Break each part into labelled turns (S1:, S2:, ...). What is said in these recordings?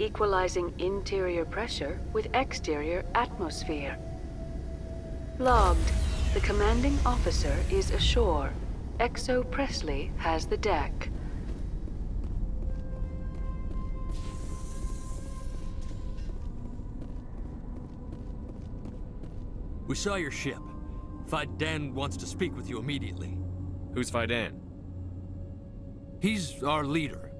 S1: equalizing interior pressure with exterior atmosphere. Logged. The commanding officer is ashore. Exo Presley has the deck.
S2: We saw your ship. Fidan wants to speak with you immediately.
S3: Who's Fidan?
S2: He's our leader.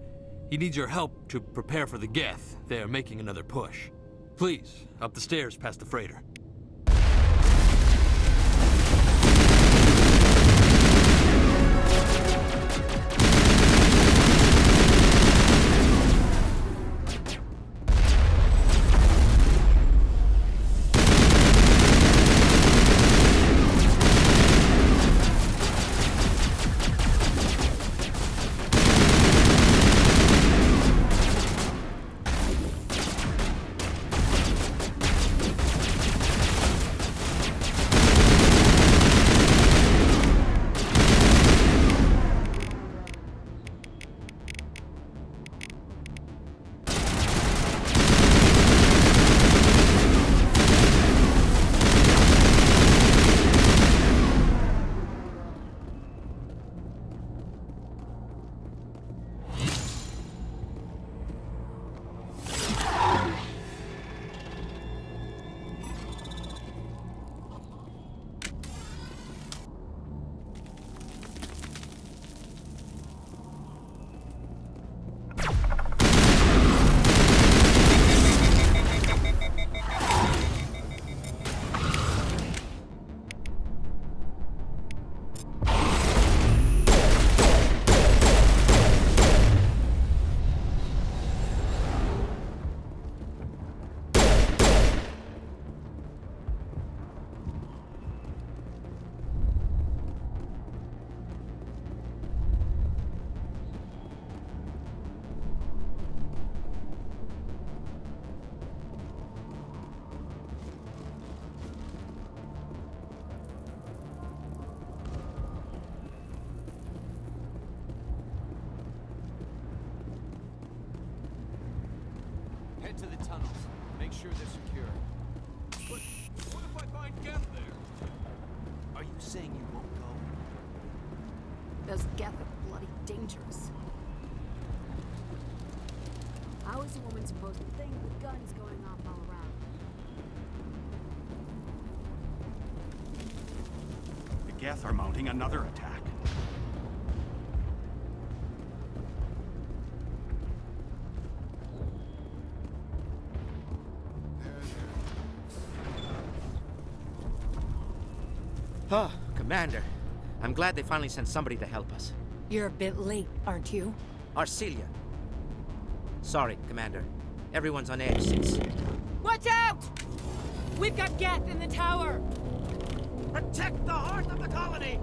S2: He needs your help to prepare for the Geth. They are making another push. Please, up the stairs past the freighter.
S4: Head to the tunnels. Make sure they're secure. But what if I find Geth there? Are you saying you won't go?
S5: Those Geth are bloody dangerous. How is a woman supposed to think with guns going off all around?
S6: The Geth are mounting another attack.
S7: Oh, Commander. I'm glad they finally sent somebody to help us.
S8: You're a bit late, aren't you?
S7: Arcelia. Sorry, Commander. Everyone's on edge since...
S8: Watch out! We've got Geth in the tower!
S7: Protect the heart of the colony!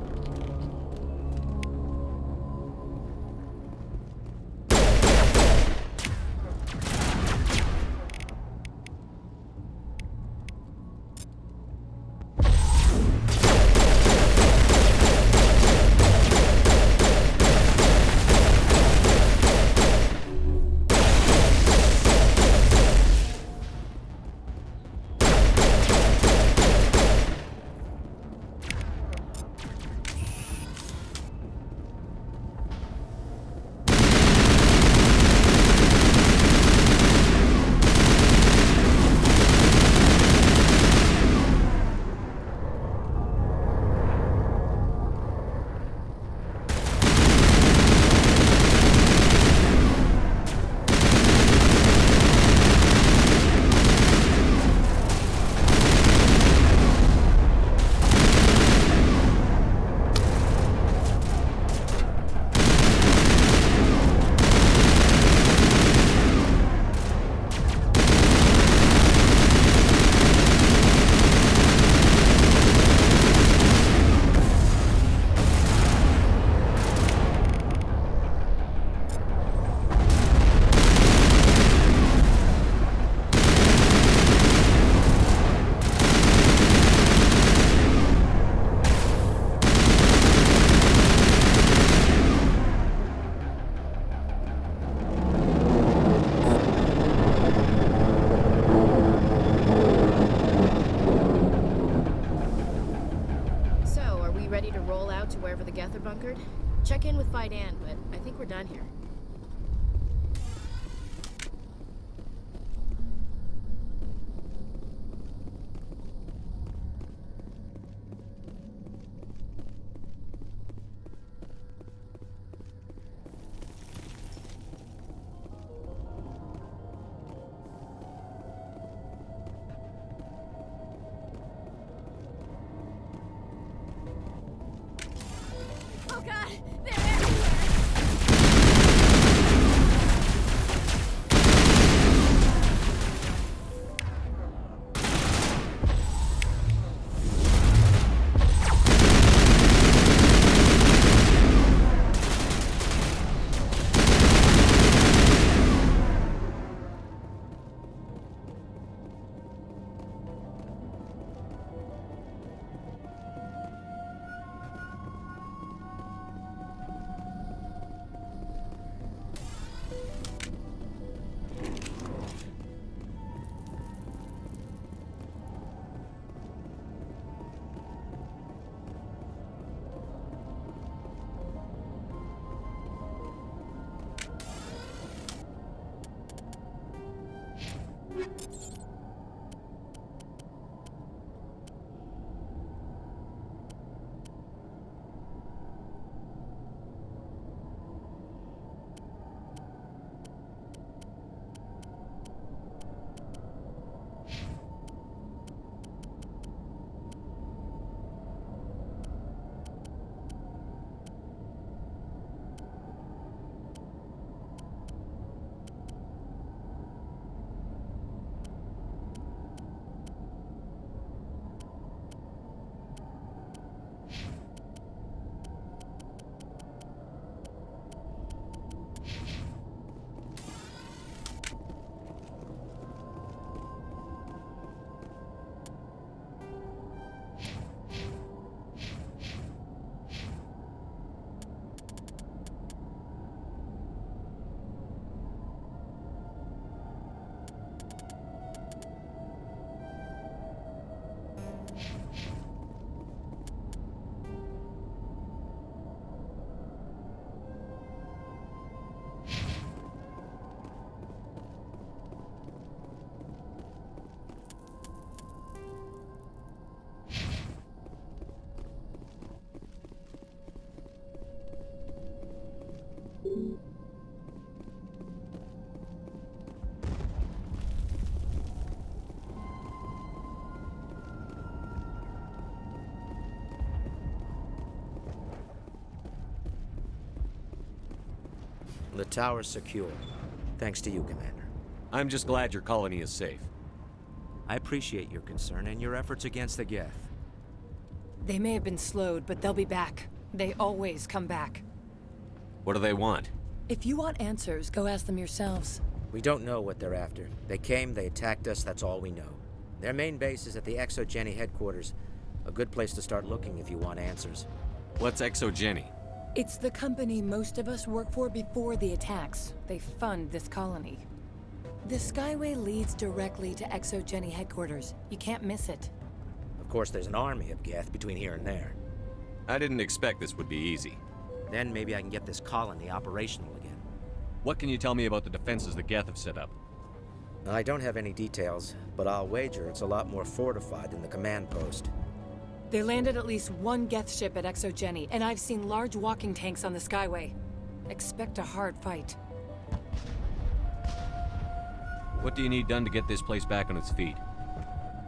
S3: Geth are bunkered. Check in with Fight Ann, but I think we're done here. Oh god! They're everywhere!
S7: The tower's secure. Thanks to you, Commander.
S9: I'm just glad your colony is safe.
S7: I appreciate your concern and your efforts against the Geth.
S10: They may have been slowed, but they'll be back. They always come back.
S9: What do they want?
S10: If you want answers, go ask them yourselves.
S7: We don't know what they're after. They came, they attacked us, that's all we know. Their main base is at the XSeries headquarters. A good place to start looking if you want answers.
S9: What's XSeries?
S10: It's the company most of us work for before the attacks. They fund this colony. The Skyway leads directly to XSeries headquarters. You can't miss it.
S7: Of course, there's an army of Geth between here and there.
S9: I didn't expect this would be easy.
S7: Then maybe I can get this colony operational again.
S9: What can you tell me about the defenses the Geth have set up?
S7: I don't have any details, but I'll wager it's a lot more fortified than the command post.
S10: They landed at least one Geth ship at XSeries, and I've seen large walking tanks on the Skyway. Expect a hard fight.
S9: What do you need done to get this place back on its feet?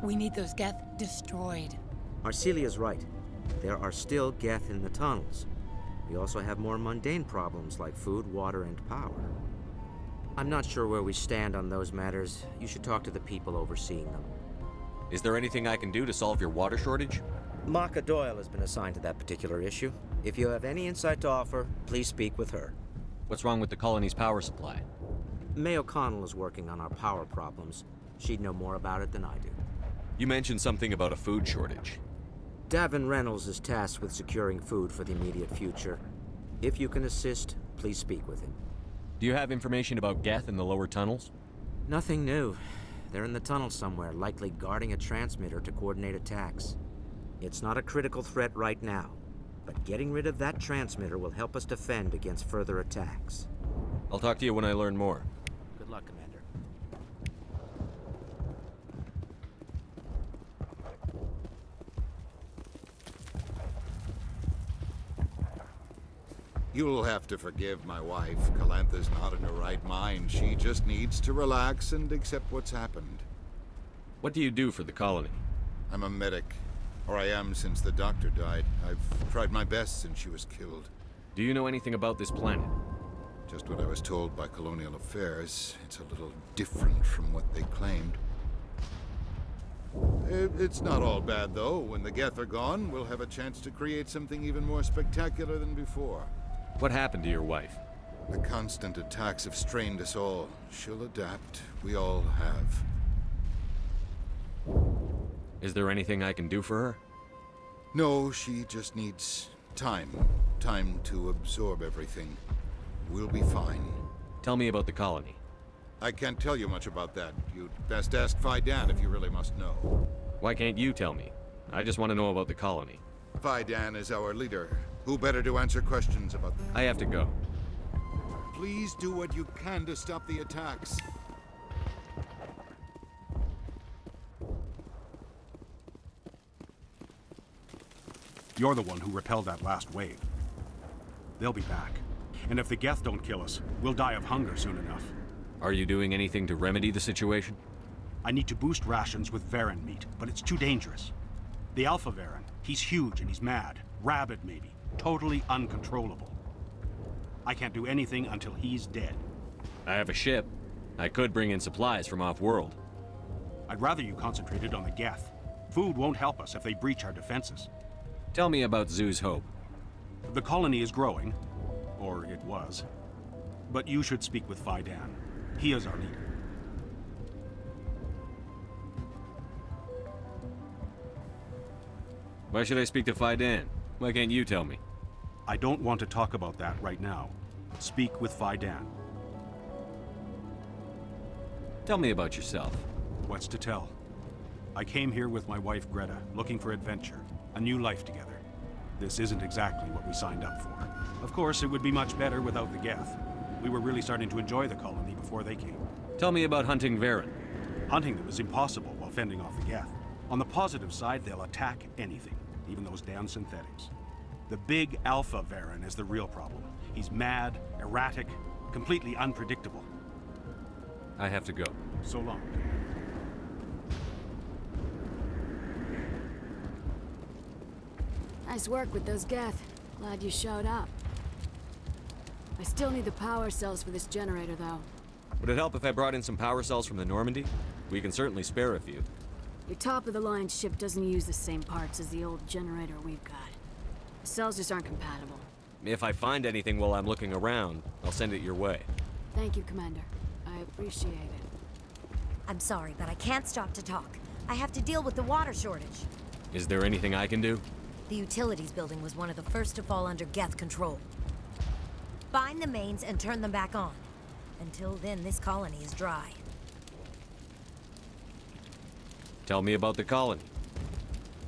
S10: We need those Geth destroyed.
S7: Arcelia's right. There are still Geth in the tunnels. We also have more mundane problems like food, water, and power. I'm not sure where we stand on those matters. You should talk to the people overseeing them.
S9: Is there anything I can do to solve your water shortage?
S7: Maka Doyle has been assigned to that particular issue. If you have any insight to offer, please speak with her.
S9: What's wrong with the colony's power supply?
S7: May O'Connell is working on our power problems. She'd know more about it than I do.
S9: You mentioned something about a food shortage.
S7: Davin Reynolds is tasked with securing food for the immediate future. If you can assist, please speak with him.
S9: Do you have information about Geth in the lower tunnels?
S7: Nothing new. They're in the tunnel somewhere, likely guarding a transmitter to coordinate attacks. It's not a critical threat right now. But getting rid of that transmitter will help us defend against further attacks.
S9: I'll talk to you when I learn more.
S7: Good luck, Commander.
S11: You'll have to forgive my wife. Calantha's not in her right mind. She just needs to relax and accept what's happened.
S9: What do you do for the colony?
S11: I'm a medic. Or I am since the doctor died. I've tried my best since she was killed.
S9: Do you know anything about this planet?
S11: Just what I was told by Colonial Affairs. It's a little different from what they claimed. It's not all bad, though. When the Geth are gone, we'll have a chance to create something even more spectacular than before.
S9: What happened to your wife?
S11: The constant attacks have strained us all. She'll adapt. We all have.
S9: Is there anything I can do for her?
S11: No, she just needs time. Time to absorb everything. We'll be fine.
S9: Tell me about the colony.
S11: I can't tell you much about that. You'd best ask Fidan if you really must know.
S9: Why can't you tell me? I just want to know about the colony.
S11: Fidan is our leader. Who better to answer questions about that?
S9: I have to go.
S11: Please do what you can to stop the attacks.
S6: You're the one who repelled that last wave. They'll be back. And if the Geth don't kill us, we'll die of hunger soon enough.
S9: Are you doing anything to remedy the situation?
S6: I need to boost rations with Varen meat, but it's too dangerous. The Alpha Varen, he's huge and he's mad. Rabid, maybe. Totally uncontrollable. I can't do anything until he's dead.
S9: I have a ship. I could bring in supplies from off-world.
S6: I'd rather you concentrated on the Geth. Food won't help us if they breach our defenses.
S9: Tell me about Zoo's Hope.
S6: The colony is growing. Or it was. But you should speak with Fidan. He is our leader.
S9: Why should I speak to Fidan? Why can't you tell me?
S6: I don't want to talk about that right now. Speak with Fidan.
S9: Tell me about yourself.
S6: What's to tell? I came here with my wife Greta, looking for adventure, a new life together. This isn't exactly what we signed up for. Of course, it would be much better without the Geth. We were really starting to enjoy the colony before they came.
S9: Tell me about hunting Varen.
S6: Hunting them is impossible while fending off the Geth. On the positive side, they'll attack anything, even those damn synthetics. The big Alpha Varen is the real problem. He's mad, erratic, completely unpredictable.
S9: I have to go.
S6: So long.
S5: Nice work with those Geth. Glad you showed up. I still need the power cells for this generator, though.
S9: Would it help if I brought in some power cells from the Normandy? We can certainly spare a few.
S5: Your top-of-the-line ship doesn't use the same parts as the old generator we've got. The cells just aren't compatible.
S9: If I find anything while I'm looking around, I'll send it your way.
S5: Thank you, Commander. I appreciate it.
S12: I'm sorry, but I can't stop to talk. I have to deal with the water shortage.
S9: Is there anything I can do?
S12: The utilities building was one of the first to fall under Geth control. Find the mains and turn them back on. Until then, this colony is dry.
S9: Tell me about the colony.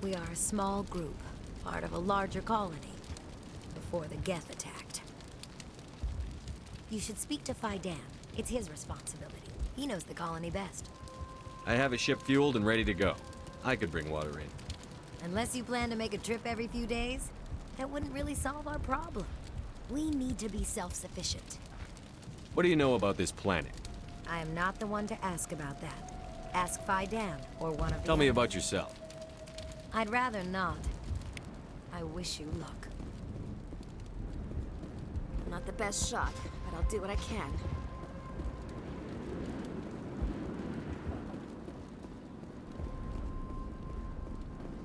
S12: We are a small group, part of a larger colony, before the Geth attacked. You should speak to Fidan. It's his responsibility. He knows the colony best.
S9: I have a ship fueled and ready to go. I could bring water in.
S12: Unless you plan to make a trip every few days, that wouldn't really solve our problem. We need to be self-sufficient.
S9: What do you know about this planet?
S12: I am not the one to ask about that. Ask Fidan or one of the
S9: Tell me
S12: others.
S9: about yourself.
S12: I'd rather not. I wish you luck.
S5: I'm not the best shot, but I'll do what I can.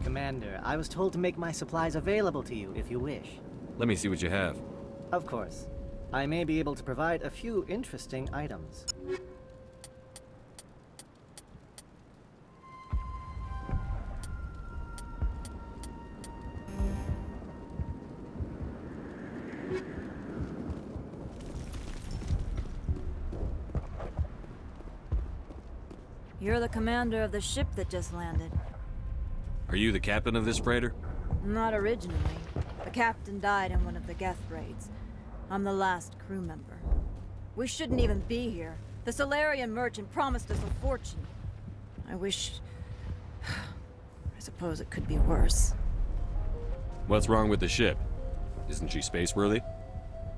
S13: Commander, I was told to make my supplies available to you if you wish.
S9: Let me see what you have.
S13: Of course. I may be able to provide a few interesting items.
S14: You're the commander of the ship that just landed.
S9: Are you the captain of this freighter?
S14: Not originally. The captain died in one of the Geth raids. I'm the last crew member. We shouldn't even be here. The Solarian merchant promised us a fortune. I wish... I suppose it could be worse.
S9: What's wrong with the ship? Isn't she space-worthy?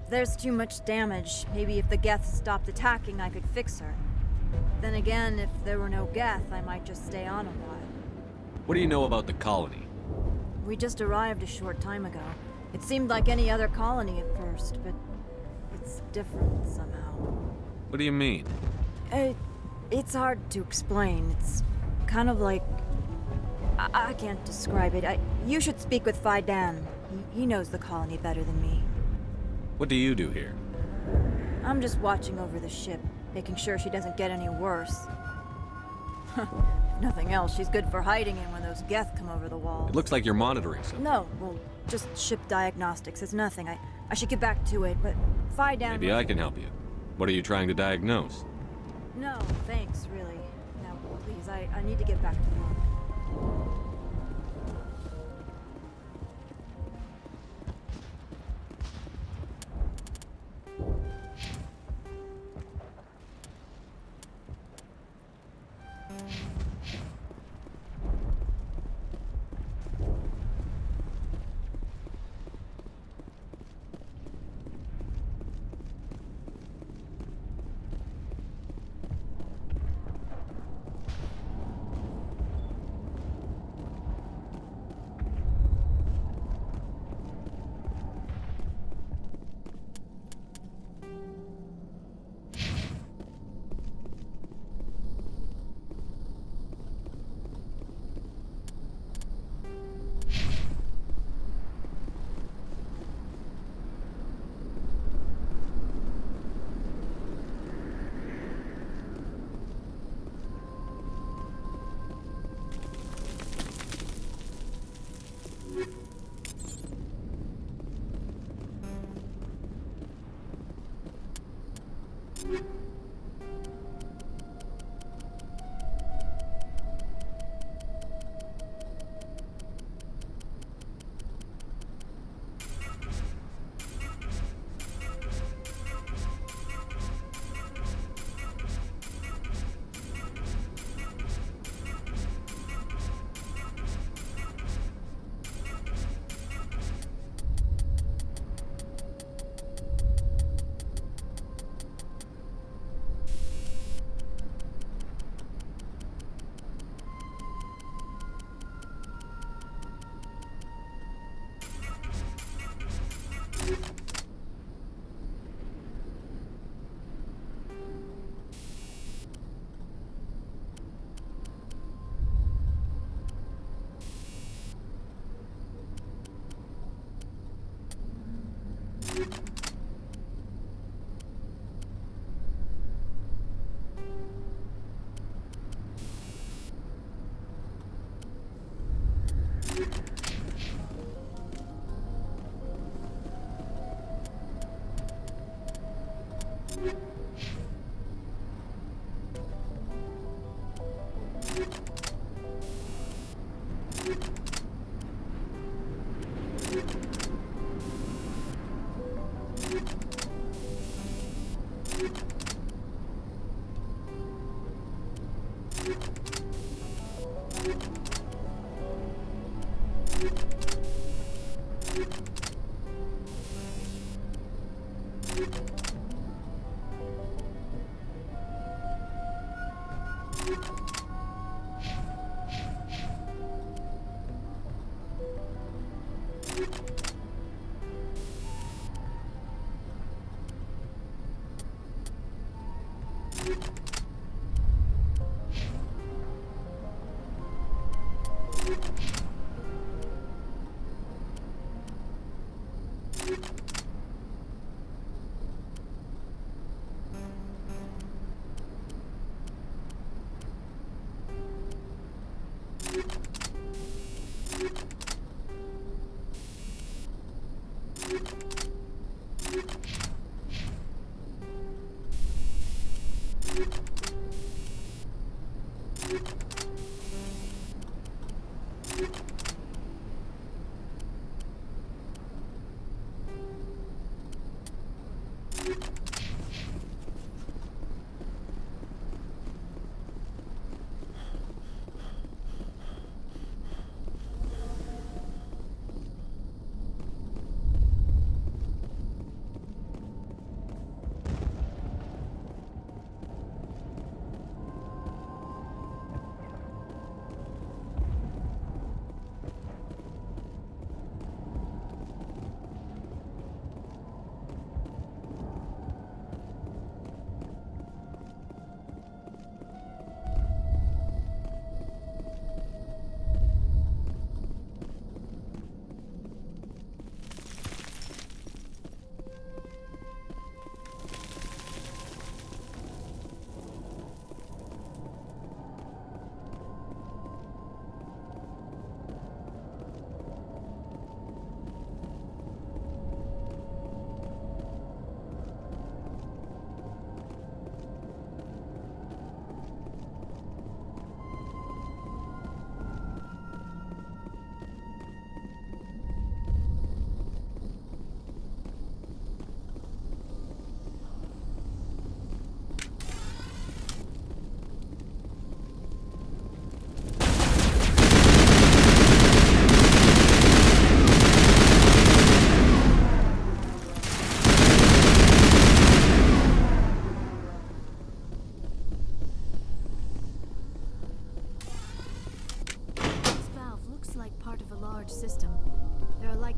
S14: There's too much damage. Maybe if the Geth stopped attacking, I could fix her. Then again, if there were no Geth, I might just stay on a while.
S9: What do you know about the colony?
S14: We just arrived a short time ago. It seemed like any other colony at first, but it's different somehow.
S9: What do you mean?
S14: It's hard to explain. It's kind of like... I can't describe it. You should speak with Faidan. He knows the colony better than me.
S9: What do you do here?
S14: I'm just watching over the ship, making sure she doesn't get any worse. If nothing else, she's good for hiding in when those Geth come over the wall.
S9: It looks like you're monitoring something.
S14: No, well, just ship diagnostics. It's nothing. I should get back to it, but Faidan...
S9: Maybe I can help you. What are you trying to diagnose?
S14: No, thanks, really. Now, please, I need to get back to work.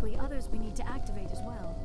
S5: likely others we need to activate as well.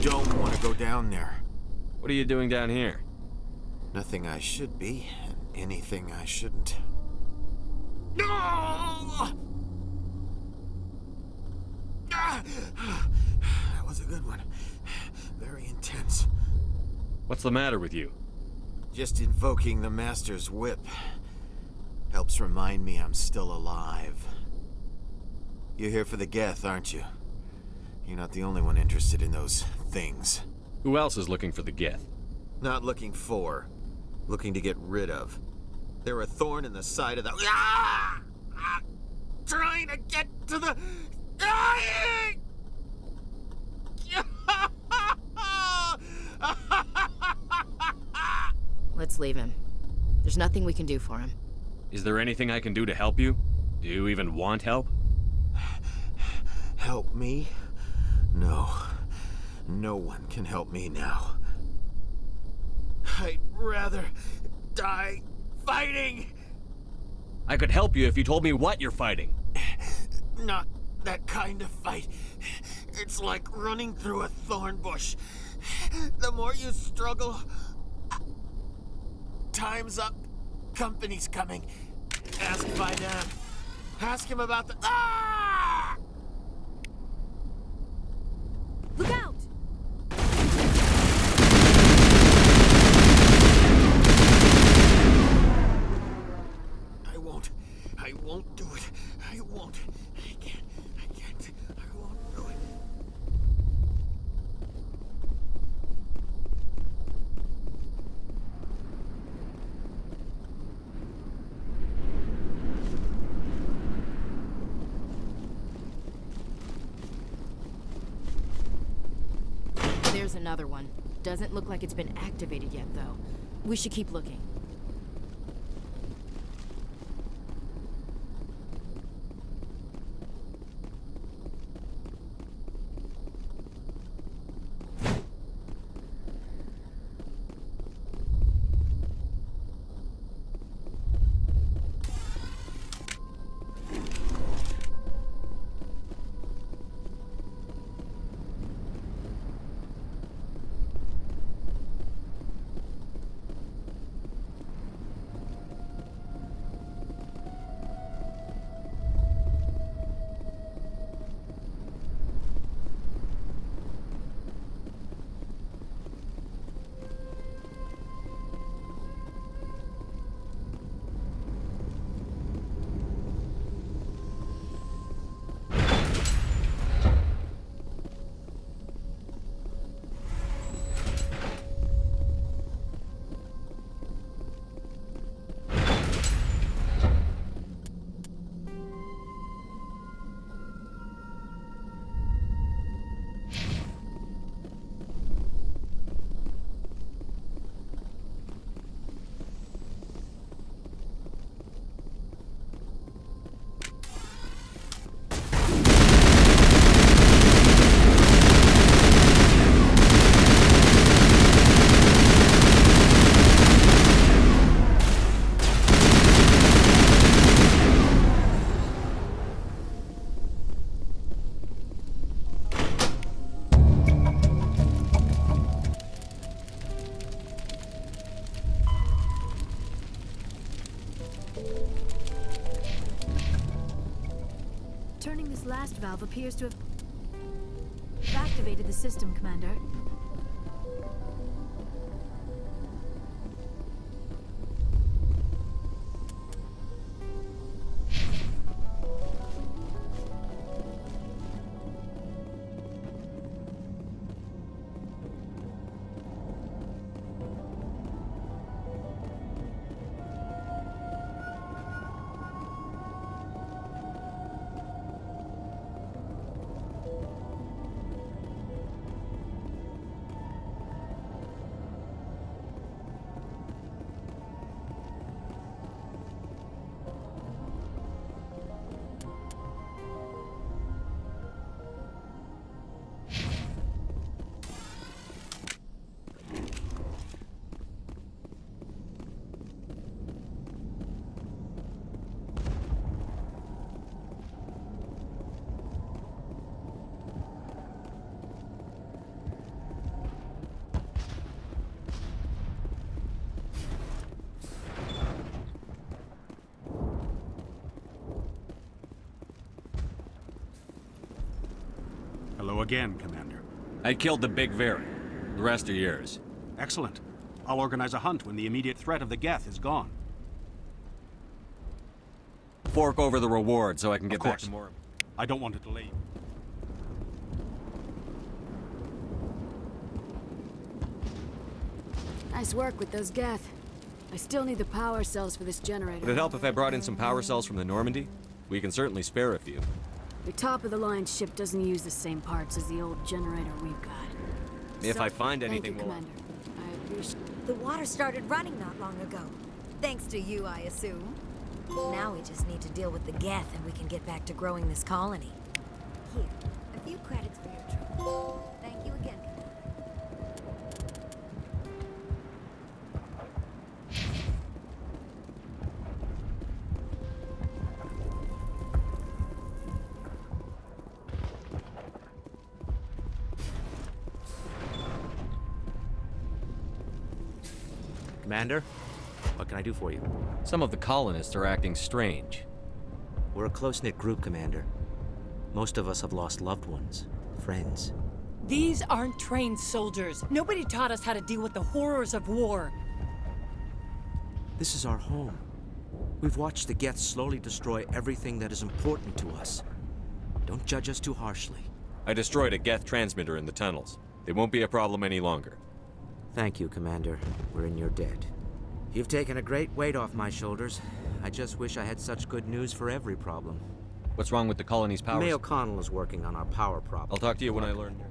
S15: Don't want to go down there.
S9: What are you doing down here?
S15: Nothing I should be, and anything I shouldn't. No! That was a good one. Very intense.
S9: What's the matter with you?
S15: Just invoking the Master's whip helps remind me I'm still alive. You're here for the Geth, aren't you? You're not the only one interested in those things.
S9: Who else is looking for the Geth?
S15: Not looking for. Looking to get rid of. They're a thorn in the side of the... Ah! Ah! Trying to get to the... Dying!
S3: Let's leave him. There's nothing we can do for him.
S9: Is there anything I can do to help you? Do you even want help?
S15: Help me? No. No one can help me now. I'd rather die fighting!
S9: I could help you if you told me what you're fighting.
S15: Not that kind of fight. It's like running through a thorn bush. The more you struggle... Time's up. Company's coming. Ask Vidam. Ask him about the... Ah!
S5: Look out!
S15: I won't do it. I won't. I can't. I won't do it.
S3: another one. Doesn't look like it's been activated yet, though. We should keep looking.
S5: Turning this last valve appears to have activated the system, Commander.
S6: Hello again, Commander.
S9: I killed the big variant. The rest are yours.
S6: Excellent. I'll organize a hunt when the immediate threat of the Geth is gone.
S9: Fork over the reward so I can get back
S6: course.
S9: to more.
S6: I don't want to delay you.
S5: Nice work with those Geth. I still need the power cells for this generator.
S9: Would it help if I brought in some power cells from the Normandy? We can certainly spare a few.
S5: The top-of-the-line ship doesn't use the same parts as the old generator we've got.
S9: If I find anything
S5: Thank you,
S9: more...
S5: Commander. I appreciate...
S12: The water started running not long ago. Thanks to you, I assume. Now we just need to deal with the Geth and we can get back to growing this colony. Here, a few credits for your trouble. Thank you again,
S7: Commander, what can I do for you?
S9: Some of the colonists are acting strange.
S7: We're a close-knit group, Commander. Most of us have lost loved ones, friends.
S10: These aren't trained soldiers. Nobody taught us how to deal with the horrors of war.
S7: This is our home. We've watched the Geth slowly destroy everything that is important to us. Don't judge us too harshly.
S9: I destroyed a Geth transmitter in the tunnels. They won't be a problem any longer.
S7: Thank you, Commander. We're in your debt. You've taken a great weight off my shoulders. I just wish I had such good news for every problem.
S9: What's wrong with the colony's powers?
S7: May O'Connell is working on our power problem.
S9: I'll talk to you when I learn more.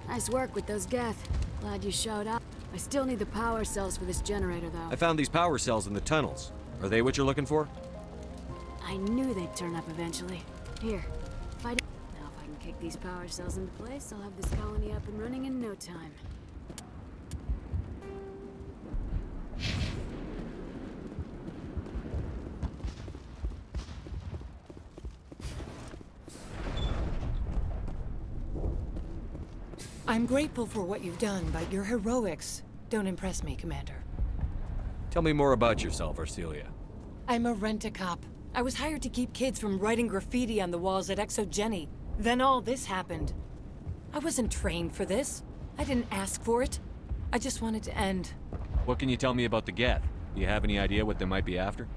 S5: Nice work with those Geth. Glad you showed up. I still need the power cells for this generator, though.
S9: I found these power cells in the tunnels. Are they what you're looking for?
S5: I knew they'd turn up eventually. Here, now if I can kick these power cells into place, I'll have this colony up and running in no time.
S10: I'm grateful for what you've done, but your heroics don't impress me, Commander.
S9: Tell me more about yourself, Arcelia.
S10: I'm a rent-a-cop. I was hired to keep kids from writing graffiti on the walls at XSeries. Then all this happened. I wasn't trained for this. I didn't ask for it. I just wanted to end.
S9: What can you tell me about the Geth? Do you have any idea what they might be after?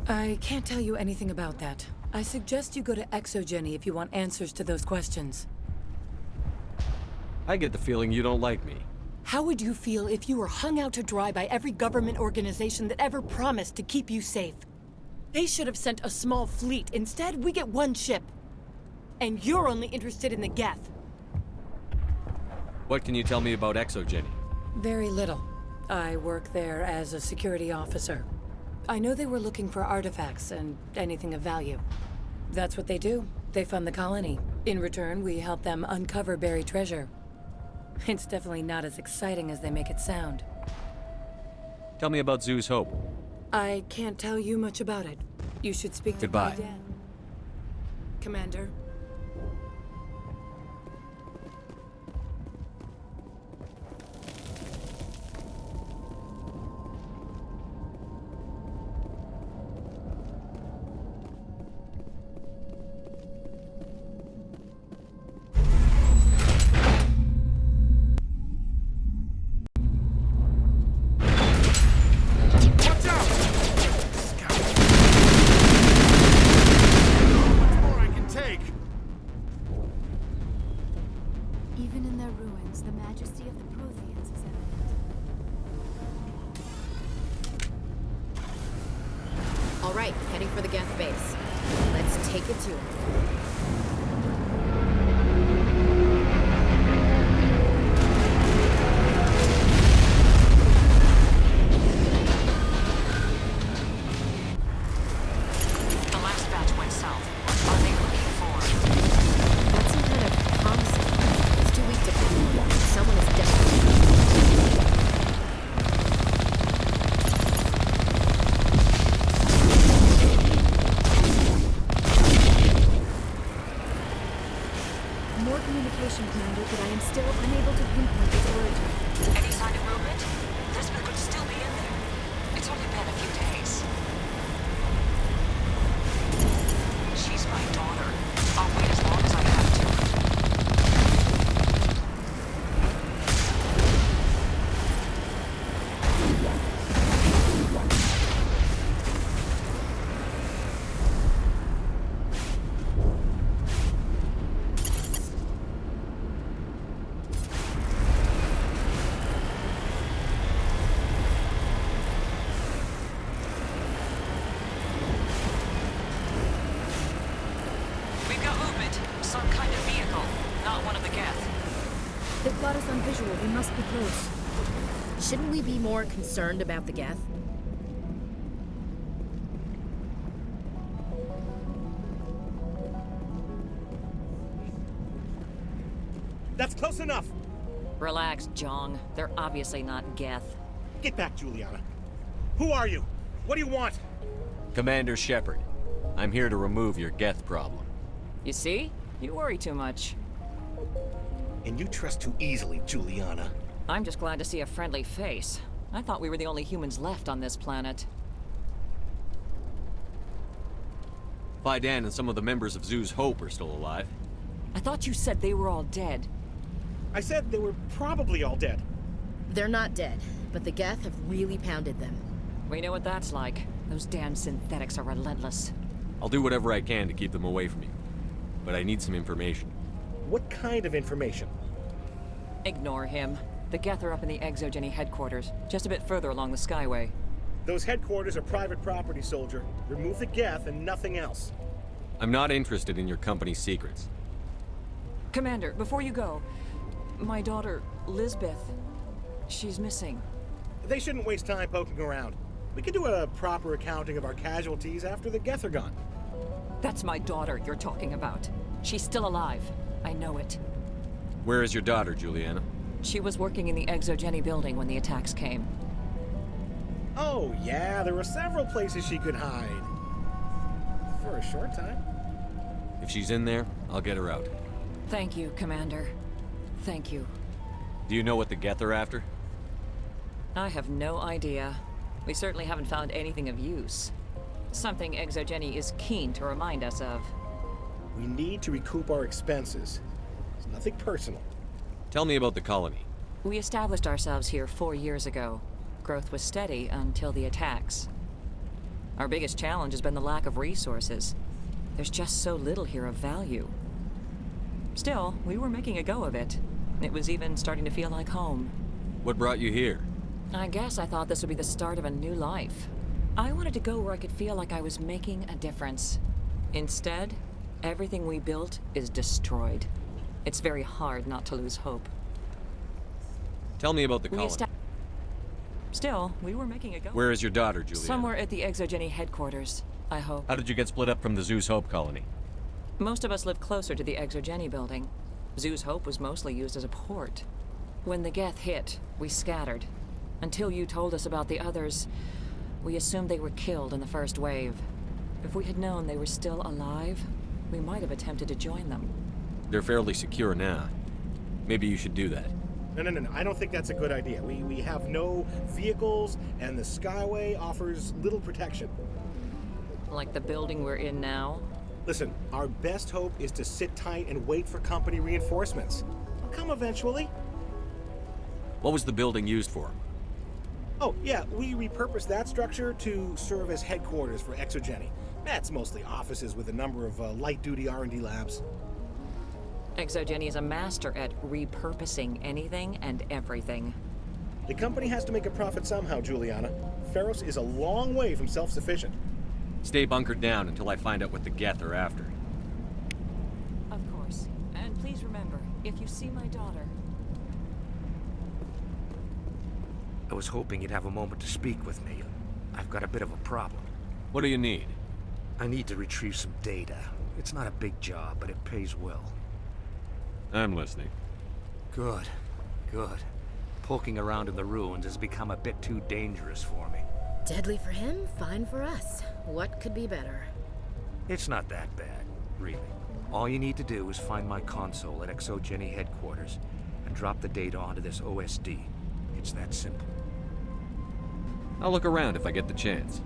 S10: I can't tell you anything about that. I suggest you go to XSeries if you want answers to those questions.
S9: I get the feeling you don't like me.
S10: How would you feel if you were hung out to dry by every government organization that ever promised to keep you safe? They should have sent a small fleet. Instead, we get one ship. And you're only interested in the Geth.
S9: What can you tell me about XSeries?
S10: Very little. I work there as a security officer. I know they were looking for artifacts and anything of value. That's what they do. They fund the colony. In return, we help them uncover buried treasure. It's definitely not as exciting as they make it sound.
S9: Tell me about Zoo's Hope.
S10: I can't tell you much about it. You should speak to
S9: Goodbye.
S10: my dad. Commander.
S5: Even in their ruins, the majesty of the Protheans is evident.
S3: All right, heading for the Geth base. Let's take it to him.
S5: Commander, but I am still unable to pinpoint its origin.
S16: Any sign of movement? This one could still be in there. It's only been a few days. She's my daughter. I'll wait as long as I have to. Some kind of vehicle, not one of the Geth.
S5: They've got us on visual. We must be close.
S3: Shouldn't we be more concerned about the Geth?
S17: That's close enough!
S16: Relax, Jong. They're obviously not Geth.
S17: Get back, Juliana. Who are you? What do you want?
S9: Commander Shepard. I'm here to remove your Geth problem.
S16: You see? You worry too much.
S17: And you trust too easily, Juliana.
S16: I'm just glad to see a friendly face. I thought we were the only humans left on this planet.
S9: Fidan and some of the members of Zoo's Hope are still alive.
S16: I thought you said they were all dead.
S17: I said they were probably all dead.
S3: They're not dead, but the Geth have really pounded them.
S16: We know what that's like. Those damn synthetics are relentless.
S9: I'll do whatever I can to keep them away from you. But I need some information.
S17: What kind of information?
S16: Ignore him. The Geth are up in the XSeries headquarters, just a bit further along the Skyway.
S17: Those headquarters are private property, soldier. Remove the Geth and nothing else.
S9: I'm not interested in your company's secrets.
S16: Commander, before you go, My daughter, Lisbeth. She's missing.
S17: They shouldn't waste time poking around. We could do a proper accounting of our casualties after the Geth are gone.
S16: That's my daughter you're talking about. She's still alive. I know it.
S9: Where is your daughter, Juliana?
S16: She was working in the Exogeny building when the attacks came.
S17: Oh, yeah, there were several places she could hide. For a short time.
S9: If she's in there, I'll get her out.
S16: Thank you, Commander. Thank you.
S9: Do you know what the Geth are after?
S16: I have no idea. We certainly haven't found anything of use. Something Exogeny is keen to remind us of.
S17: We need to recoup our expenses. It's nothing personal.
S9: Tell me about the colony.
S16: We established ourselves here 4 years ago. Growth was steady until the attacks. Our biggest challenge has been the lack of resources. There's just so little here of value. Still, we were making a go of it. It was even starting to feel like home.
S9: What brought you here?
S16: I guess I thought this would be the start of a new life. I wanted to go where I could feel like I was making a difference. Instead, everything we built is destroyed. It's very hard not to lose hope.
S9: Tell me about the colony.
S16: Still, we were making a go.
S9: Where is your daughter, Juliana?
S16: Somewhere at the Exogeny headquarters, I hope.
S9: How did you get split up from the Zeus Hope colony?
S16: Most of us lived closer to the Exogeny building. Zeus Hope was mostly used as a port. When the Geth hit, we scattered. Until you told us about the others, we assumed they were killed in the first wave. If we had known they were still alive, we might have attempted to join them.
S9: They're fairly secure now. Maybe you should do that.
S17: No. I don't think that's a good idea. We have no vehicles, and the Skyway offers little protection.
S16: Like the building we're in now?
S17: Listen, our best hope is to sit tight and wait for company reinforcements. They'll come eventually.
S9: What was the building used for?
S17: Oh, yeah, we repurposed that structure to serve as headquarters for Exogeny. That's mostly offices with a number of light-duty R&D labs.
S16: Exogeny is a master at repurposing anything and everything.
S17: The company has to make a profit somehow, Juliana. Feros is a long way from self-sufficient.
S9: Stay bunkered down until I find out what the Geth are after.
S16: Of course. And please remember, if you see my daughter...
S18: I was hoping you'd have a moment to speak with me. I've got a bit of a problem.
S9: What do you need?
S18: I need to retrieve some data. It's not a big job, but it pays well.
S9: I'm listening.
S18: Good. Poking around in the ruins has become a bit too dangerous for me.
S3: Deadly for him, fine for us. What could be better?
S18: It's not that bad, really. All you need to do is find my console at Exogeny headquarters and drop the data onto this OSD. It's that simple.
S9: I'll look around if I get the chance.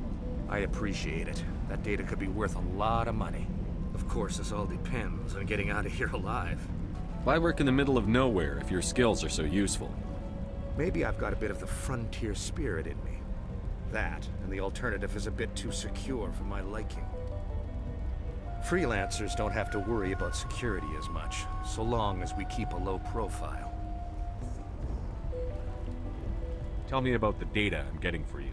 S18: I appreciate it. That data could be worth a lot of money. Of course, this all depends on getting out of here alive.
S9: Why work in the middle of nowhere if your skills are so useful?
S18: Maybe I've got a bit of the frontier spirit in me. That, and the alternative is a bit too secure for my liking. Freelancers don't have to worry about security as much, so long as we keep a low profile.
S9: Tell me about the data I'm getting for you.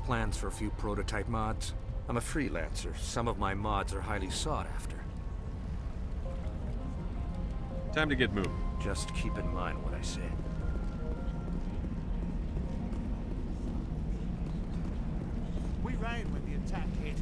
S18: Plans for a few prototype mods? I'm a freelancer. Some of my mods are highly sought after.
S9: Time to get moving.
S18: Just keep in mind what I said.
S17: We ran when the attack hit.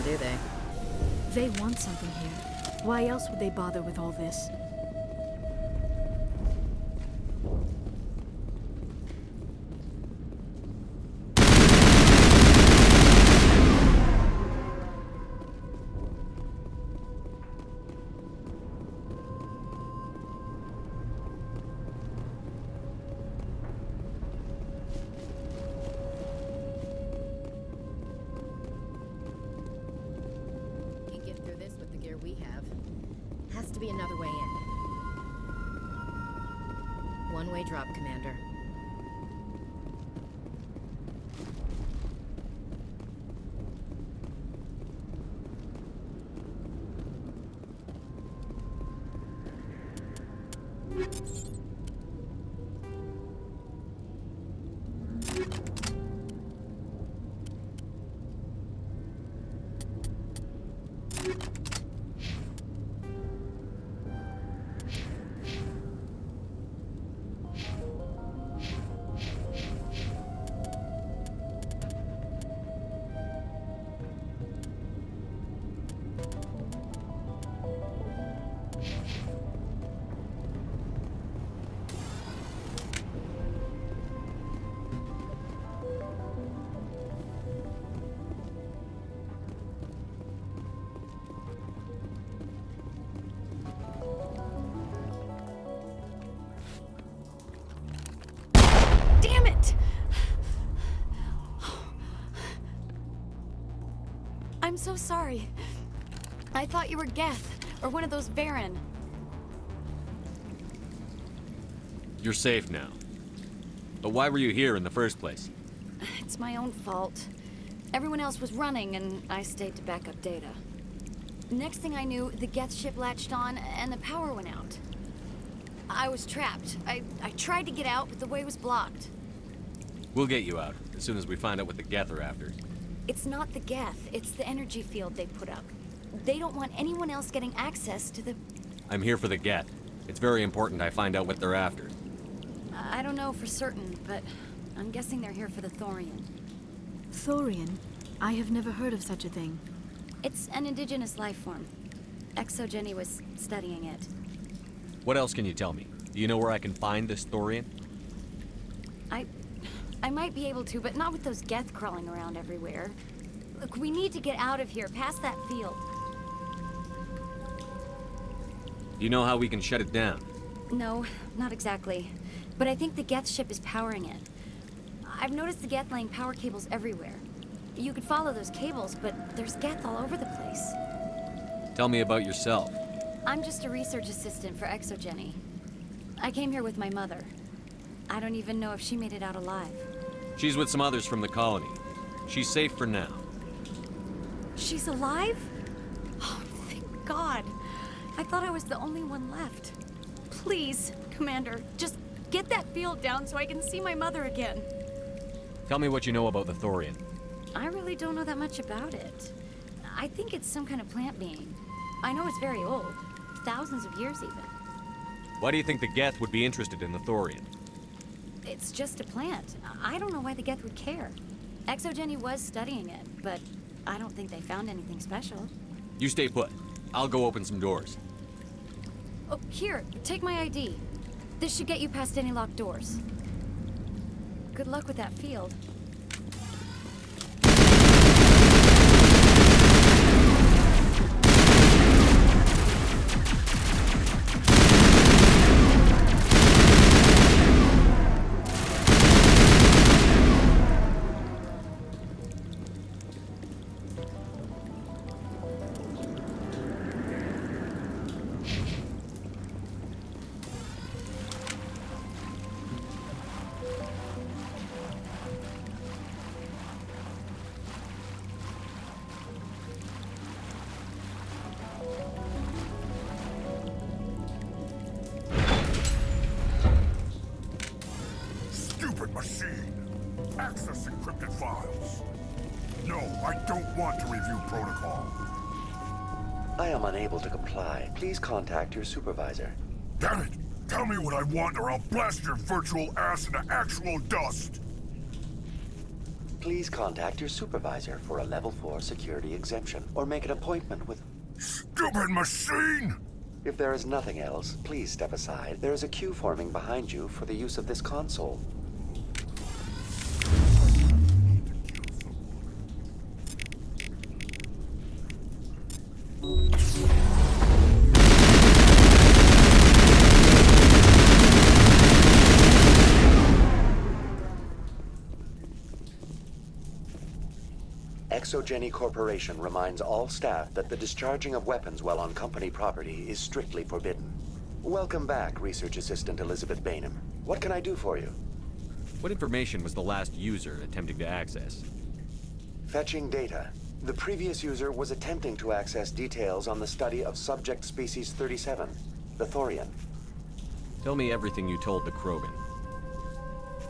S3: do they?
S5: They want something here. Why else would they bother with all this?
S3: Can't get through this with the gear we have. Has to be another way in. One-way drop, Commander.
S5: Damn it! I'm so sorry. I thought you were Geth, or one of those Varen.
S9: You're safe now. But why were you here in the first place?
S5: It's my own fault. Everyone else was running, and I stayed to back up data. Next thing I knew, the Geth ship latched on, and the power went out. I was trapped. I tried to get out, but the way was blocked.
S9: We'll get you out, as soon as we find out what the Geth are after.
S5: It's not the Geth, it's the energy field they put up. They don't want anyone else getting access to the...
S9: I'm here for the Geth. It's very important I find out what they're after.
S5: I don't know for certain, but I'm guessing they're here for the Thorian.
S19: Thorian? I have never heard of such a thing.
S5: It's an indigenous life form. XSeries was studying it.
S9: What else can you tell me? Do you know where I can find this Thorian?
S5: I might be able to, but not with those Geth crawling around everywhere. Look, we need to get out of here, past that field.
S9: Do you know how we can shut it down?
S5: No, not exactly. But I think the Geth ship is powering it. I've noticed the Geth laying power cables everywhere. You could follow those cables, but there's Geth all over the place.
S9: Tell me about yourself.
S5: I'm just a research assistant for XSeries. I came here with my mother. I don't even know if she made it out alive.
S9: She's with some others from the colony. She's safe for now.
S5: She's alive? Oh, thank God. I thought I was the only one left. Please, Commander, just get that field down so I can see my mother again.
S9: Tell me what you know about the Thorian.
S5: I really don't know that much about it. I think it's some kind of plant being. I know it's very old. Thousands of years, even.
S9: Why do you think the Geth would be interested in the Thorian?
S5: It's just a plant. I don't know why the Geth would care. XSeries was studying it, but I don't think they found anything special.
S9: You stay put. I'll go open some doors.
S5: Oh, here, take my ID. This should get you past any locked doors. Good luck with that field.
S20: Machine. Access encrypted files. No, I don't want to review protocol.
S21: I am unable to comply. Please contact your supervisor.
S20: Damn it! Tell me what I want or I'll blast your virtual ass into actual dust!
S21: Please contact your supervisor for a level 4 security exemption, or make an appointment with...
S20: Stupid machine!
S21: If there is nothing else, please step aside. There is a queue forming behind you for the use of this console. XSeries Corporation reminds all staff that the discharging of weapons while on company property is strictly forbidden. Welcome back, Research Assistant Elizabeth Bainham. What can I do for you?
S9: What information was the last user attempting to access?
S21: Fetching data. The previous user was attempting to access details on the study of subject species 37, the Thorian.
S9: Tell me everything you told the Krogan.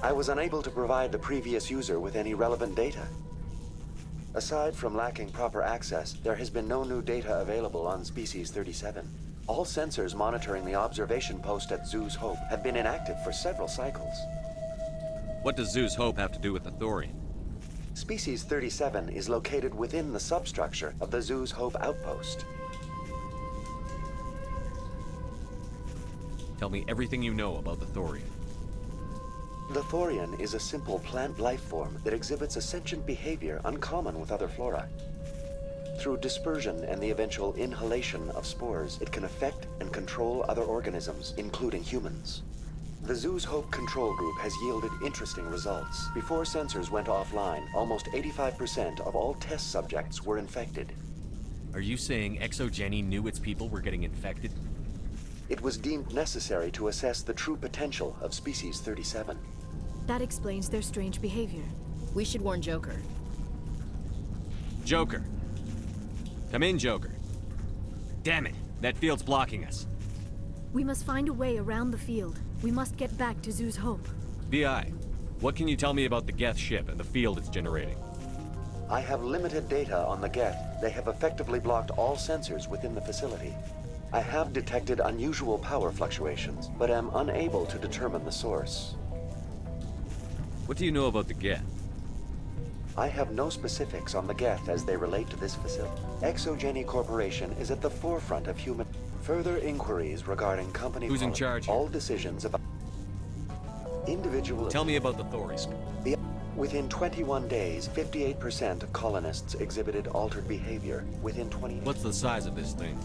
S21: I was unable to provide the previous user with any relevant data. Aside from lacking proper access, there has been no new data available on Species 37. All sensors monitoring the observation post at Zoo's Hope have been inactive for several cycles.
S9: What does Zoo's Hope have to do with the Thorian?
S21: Species 37 is located within the substructure of the Zoo's Hope outpost.
S9: Tell me everything you know about the Thorian.
S21: The Thorian is a simple plant life form that exhibits a sentient behavior uncommon with other flora. Through dispersion and the eventual inhalation of spores, it can affect and control other organisms, including humans. The Zoo's Hope control group has yielded interesting results. Before sensors went offline, almost 85% of all test subjects were infected.
S9: Are you saying XSeries knew its people were getting infected?
S21: It was deemed necessary to assess the true potential of Species 37.
S19: That explains their strange behavior.
S3: We should warn Joker.
S9: Joker. Come in, Joker. Damn it, that field's blocking us.
S19: We must find a way around the field. We must get back to Zoo's Hope.
S9: VI, what can you tell me about the Geth ship and the field it's generating?
S21: I have limited data on the Geth. They have effectively blocked all sensors within the facility. I have detected unusual power fluctuations, but am unable to determine the source.
S9: What do you know about the Geth?
S21: I have no specifics on the Geth as they relate to this facility. XSeries Corporation is at the forefront of human... Further inquiries regarding company...
S9: Who's in charge here?
S21: All decisions about... Individual...
S9: Tell me about the Thorian.
S21: Within 21 days, 58% of colonists exhibited altered behavior. Within 20...
S9: What's the size of this thing?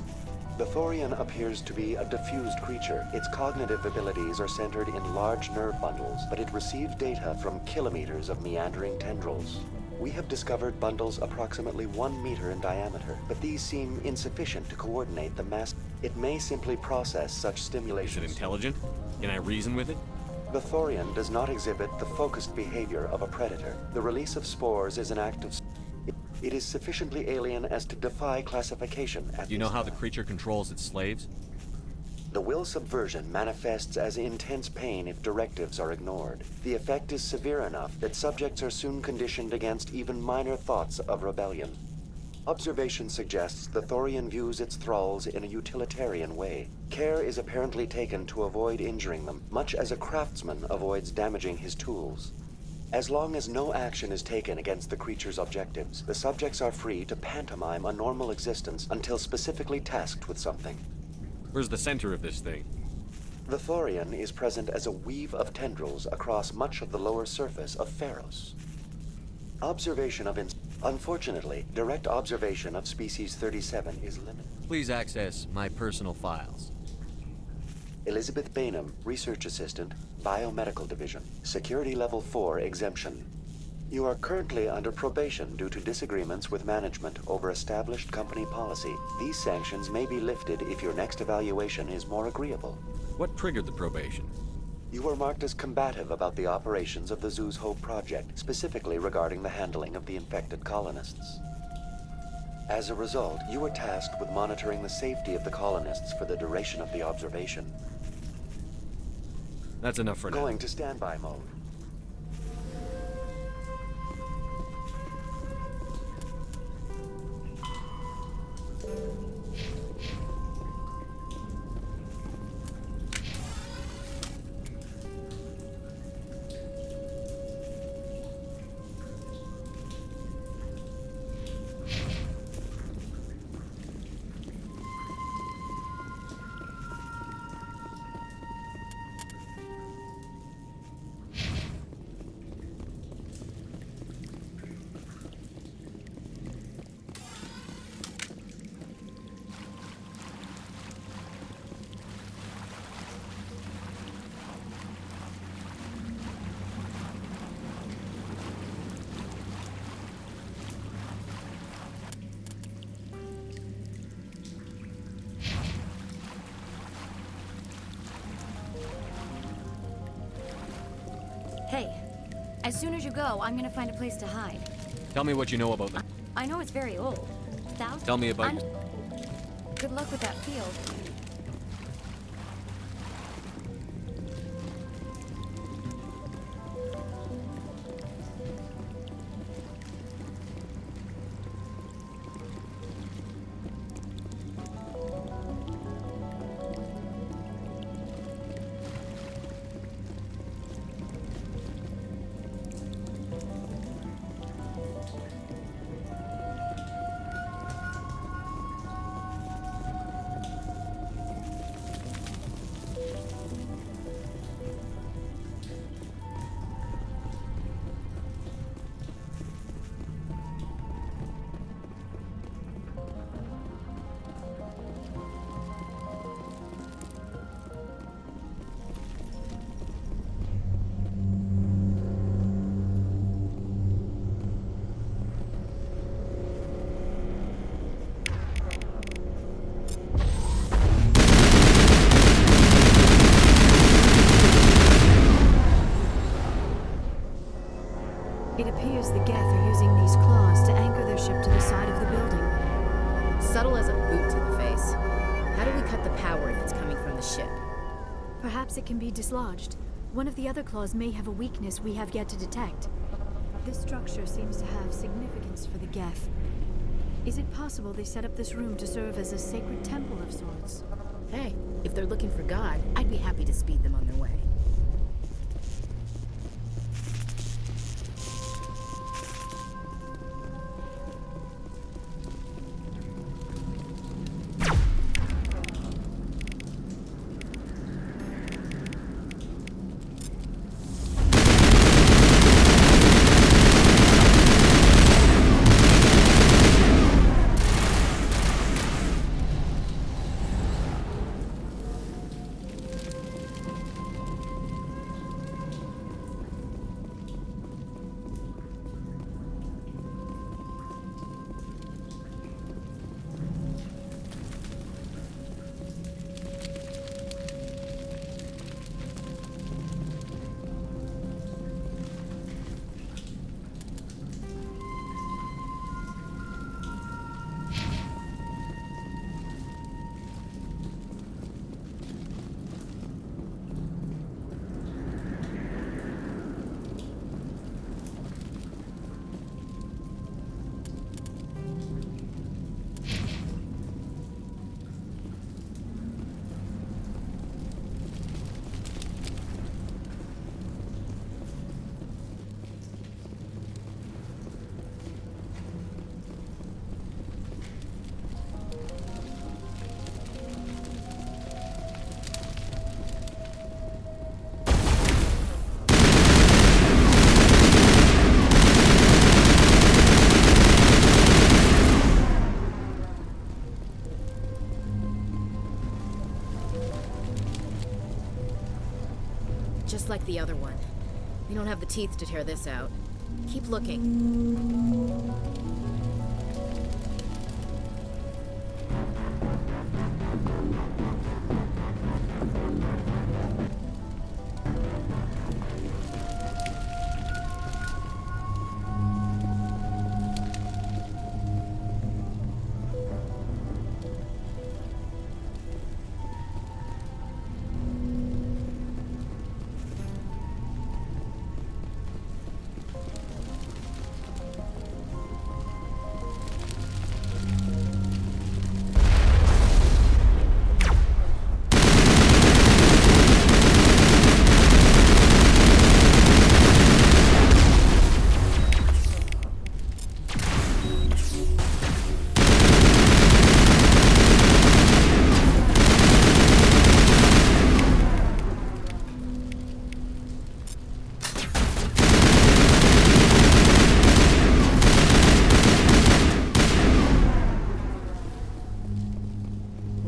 S21: The Thorian appears to be a diffused creature. Its cognitive abilities are centered in large nerve bundles, but it receives data from kilometers of meandering tendrils. We have discovered bundles approximately 1 meter in diameter, but these seem insufficient to coordinate the mass. It may simply process such stimulations.
S9: Is it intelligent? Can I reason with it?
S21: The Thorian does not exhibit the focused behavior of a predator. The release of spores is an act of... It is sufficiently alien as to defy classification at...
S9: Do you know how the creature controls its slaves?
S21: The will subversion manifests as intense pain if directives are ignored. The effect is severe enough that subjects are soon conditioned against even minor thoughts of rebellion. Observation suggests the Thorian views its thralls in a utilitarian way. Care is apparently taken to avoid injuring them, much as a craftsman avoids damaging his tools. As long as no action is taken against the creature's objectives, the subjects are free to pantomime a normal existence until specifically tasked with something.
S9: Where's the center of this thing?
S21: The Thorian is present as a weave of tendrils across much of the lower surface of Pharos. Observation of... Unfortunately, direct observation of Species 37 is limited.
S9: Please access my personal files.
S21: Elizabeth Bainham, Research Assistant, Biomedical Division. Security Level 4 exemption. You are currently under probation due to disagreements with management over established company policy. These sanctions may be lifted if your next evaluation is more agreeable.
S9: What triggered the probation?
S21: You were marked as combative about the operations of the Zoo's Hope project, specifically regarding the handling of the infected colonists. As a result, you were tasked with monitoring the safety of the colonists for the duration of the observation.
S9: That's enough for now.
S21: Going to standby mode.
S5: As soon as you go, I'm gonna find a place to hide.
S9: Tell me what you know about them.
S5: I know it's very old. Thousands.
S9: Tell me about...
S5: Good luck with that field.
S19: It appears the Geth are using these claws to anchor their ship to the side of the building.
S3: Subtle as a boot to the face. How do we cut the power if it's coming from the ship?
S19: Perhaps it can be dislodged. One of the other claws may have a weakness we have yet to detect. This structure seems to have significance for the Geth. Is it possible they set up this room to serve as a sacred temple of sorts?
S3: Hey, if they're looking for God, I'd be happy to speed them on their way. Just like the other one. We don't have the teeth to tear this out. Keep looking.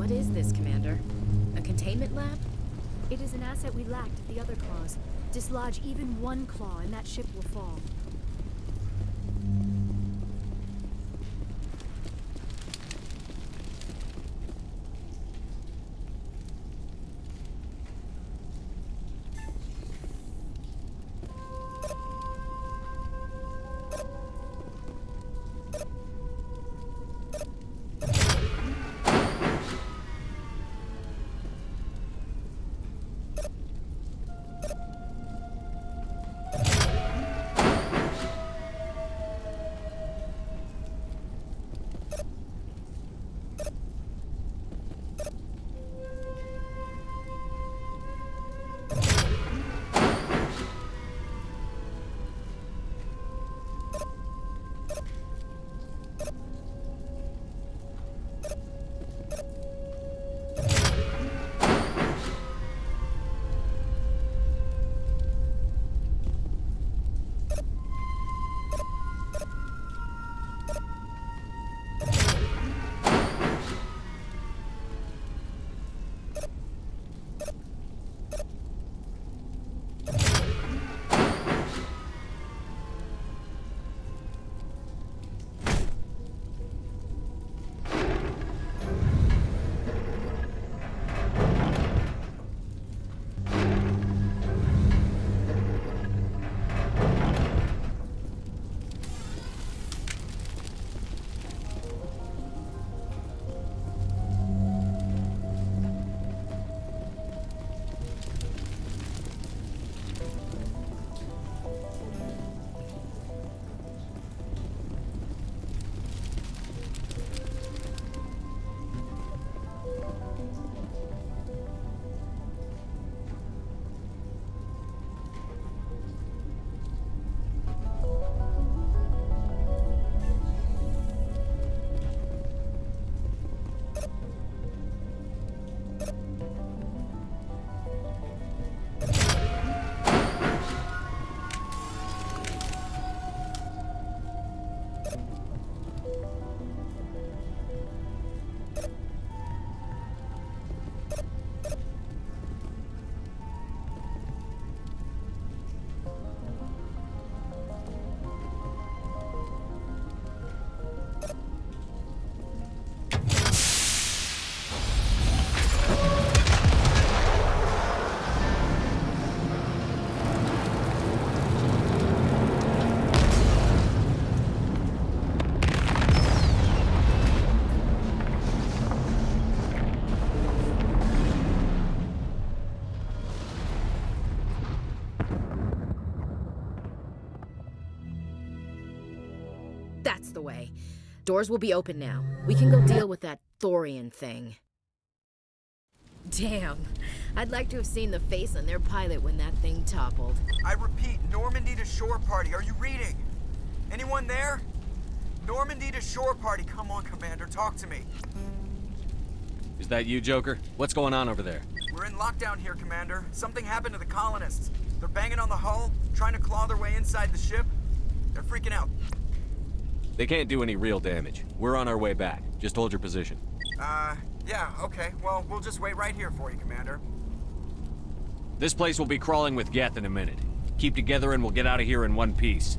S3: What is this, Commander? A containment lab?
S19: It is an asset we lacked at the other claws. Dislodge even one claw and that ship will fall.
S3: away. Doors will be open now. We can go deal with that thorian thing. Damn. I'd like to have seen the face on their pilot when that thing toppled.
S1: I repeat, Normandy to shore party. Are you reading? Anyone there? Normandy to shore party. Come on, Commander. Talk to me.
S9: Is that you, Joker? What's going on over there?
S1: We're in lockdown here, Commander. Something happened to the colonists. They're banging on the hull, trying to claw their way inside the ship. They're freaking out.
S9: They can't do any real damage. We're on our way back. Just hold your position.
S1: Yeah, okay. Well, we'll just wait right here for you, Commander.
S9: This place will be crawling with Geth in a minute. Keep together and we'll get out of here in one piece.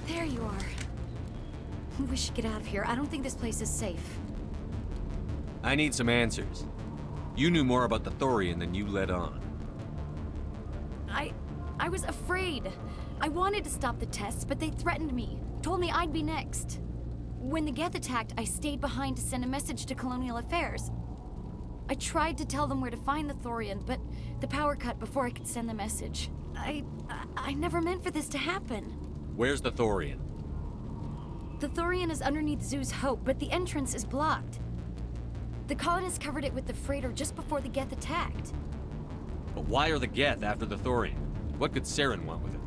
S5: There you are. We should get out of here. I don't think this place is safe.
S9: I need some answers. You knew more about the Thorian than you let on.
S5: I was afraid. I wanted to stop the tests, but they threatened me. Told me I'd be next. When the Geth attacked, I stayed behind to send a message to Colonial Affairs. I tried to tell them where to find the Thorian, but the power cut before I could send the message. I never meant for this to happen.
S9: Where's the Thorian?
S5: The Thorian is underneath Zoo's Hope, but the entrance is blocked. The colonists covered it with the freighter just before the Geth attacked.
S9: But why are the Geth after the Thorian? What could Saren want with it?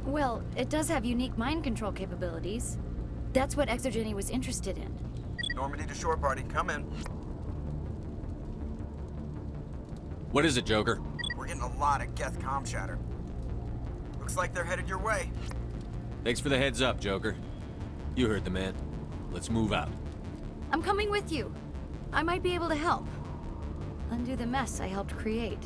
S5: Well, it does have unique mind control capabilities. That's what Exogeny was interested in.
S1: Normandy to shore party, come in.
S9: What is it, Joker?
S1: We're getting a lot of Geth comm chatter. Looks like they're headed your way.
S9: Thanks for the heads up, Joker. You heard the man. Let's move out.
S5: I'm coming with you. I might be able to help. Undo the mess I helped create.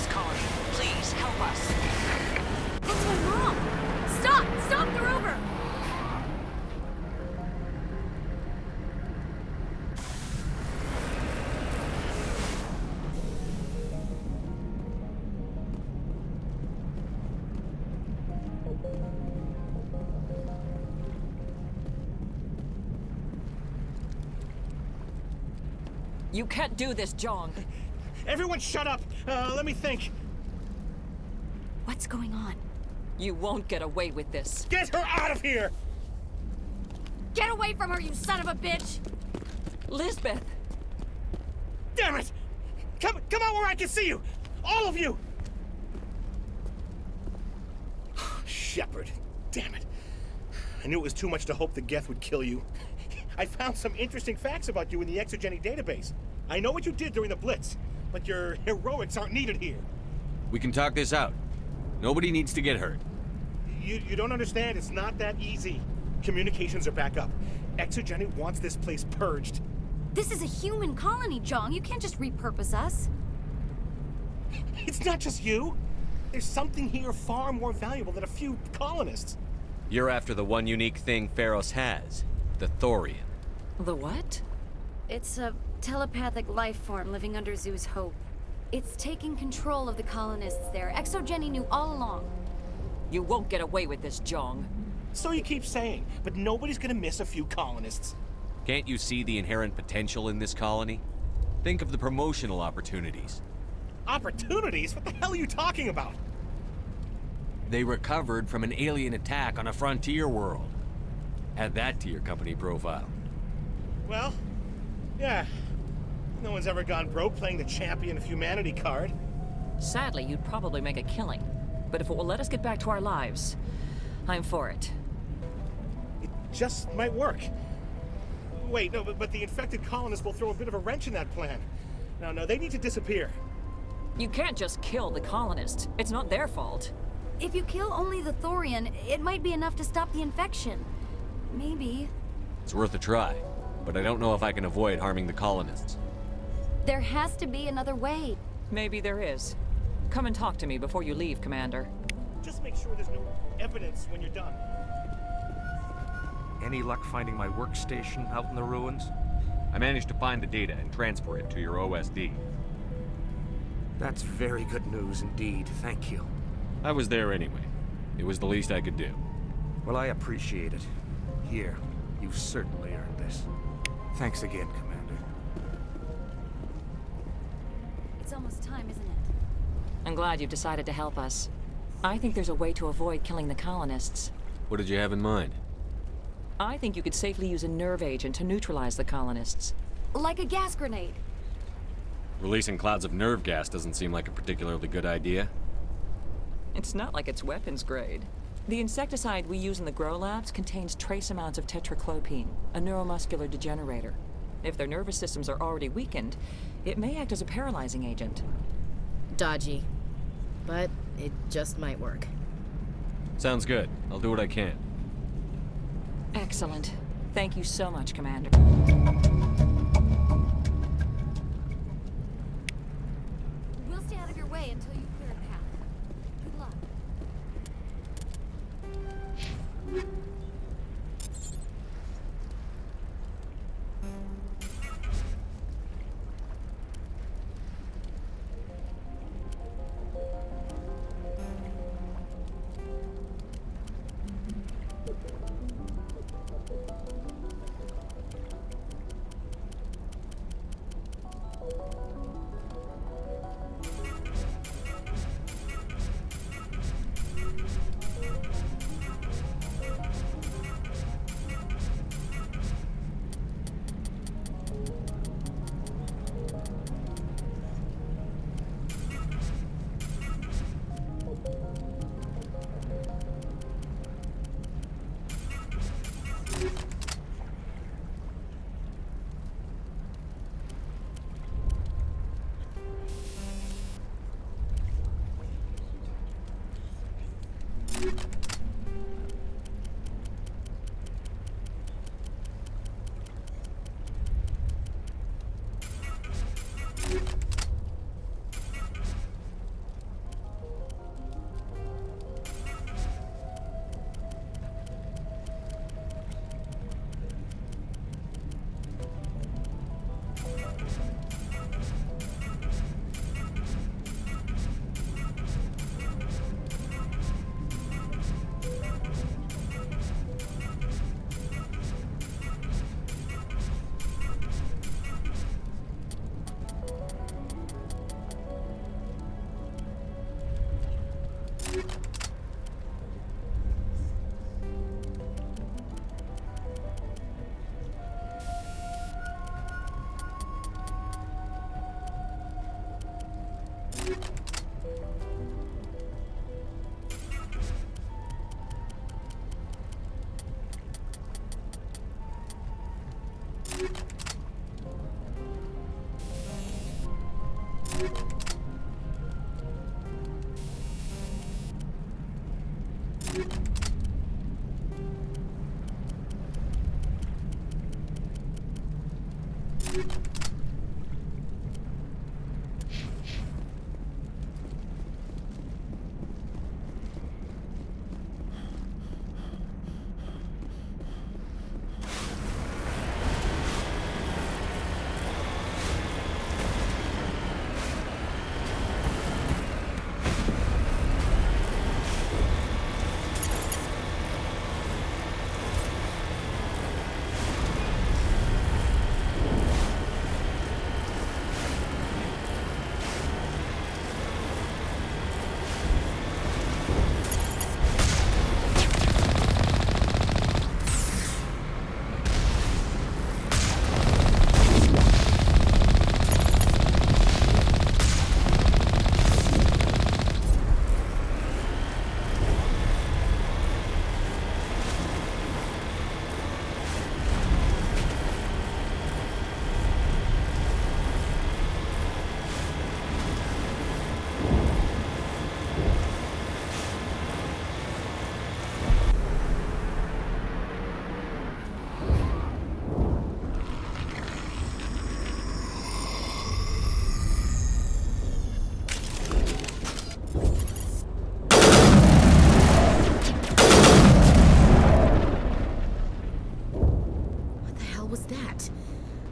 S16: Feros colony. Please, help us.
S5: That's my mom! Stop! Stop the rover!
S16: You can't do this, Jong.
S17: Everyone shut up! Let me think.
S5: What's going on?
S16: You won't get away with this.
S17: Get her out of here!
S5: Get away from her, you son of a bitch!
S16: Lisbeth!
S17: Damn it! Come out where I can see you! All of you! Shepard. Damn it. I knew it was too much to hope the Geth would kill you. I found some interesting facts about you in the ExoGeni database. I know what you did during the Blitz, but your heroics aren't needed here.
S9: We can talk this out. Nobody needs to get hurt.
S17: You don't understand. It's not that easy. Communications are back up. ExoGeni wants this place purged.
S5: This is a human colony, Jong. You can't just repurpose us.
S17: It's not just you. There's something here far more valuable than a few colonists.
S9: You're after the one unique thing Feros has. The Thorian.
S16: The what?
S5: It's a telepathic life form living under Zeus' Hope. It's taking control of the colonists there. ExoGeni knew all along.
S16: You won't get away with this, Jong.
S17: So you keep saying, but nobody's gonna miss a few colonists.
S9: Can't you see the inherent potential in this colony? Think of the promotional opportunities.
S17: Opportunities? What the hell are you talking about?
S9: They recovered from an alien attack on a frontier world. Add that to your company profile.
S17: Well, yeah. No one's ever gone broke playing the champion of humanity card.
S16: Sadly, you'd probably make a killing. But if it will let us get back to our lives, I'm for it.
S17: It just might work. Wait, no, but the infected colonists will throw a bit of a wrench in that plan. No, they need to disappear.
S16: You can't just kill the colonists. It's not their fault.
S5: If you kill only the Thorian, it might be enough to stop the infection. Maybe.
S9: It's worth a try, but I don't know if I can avoid harming the colonists.
S5: There has to be another way.
S16: Maybe there is. Come and talk to me before you leave, Commander.
S17: Just make sure there's no evidence when you're done.
S18: Any luck finding my workstation out in the ruins?
S9: I managed to find the data and transfer it to your OSD.
S18: That's very good news indeed, thank you.
S9: I was there anyway. It was the least I could do.
S18: Well, I appreciate it. Here, you've certainly earned this. Thanks again, Commander.
S5: It's almost time, isn't it?
S16: I'm glad you've decided to help us. I think there's a way to avoid killing the colonists.
S9: What did you have in mind?
S16: I think you could safely use a nerve agent to neutralize the colonists.
S5: Like a gas grenade.
S9: Releasing clouds of nerve gas doesn't seem like a particularly good idea.
S16: It's not like it's weapons grade. The insecticide we use in the grow labs contains trace amounts of tetraclopine, a neuromuscular degenerator. If their nervous systems are already weakened, it may act as a paralyzing agent.
S3: Dodgy. But it just might work.
S9: Sounds good. I'll do what I can.
S16: Excellent. Thank you so much, Commander.
S5: We'll stay out of your way until you clear a path. Good luck.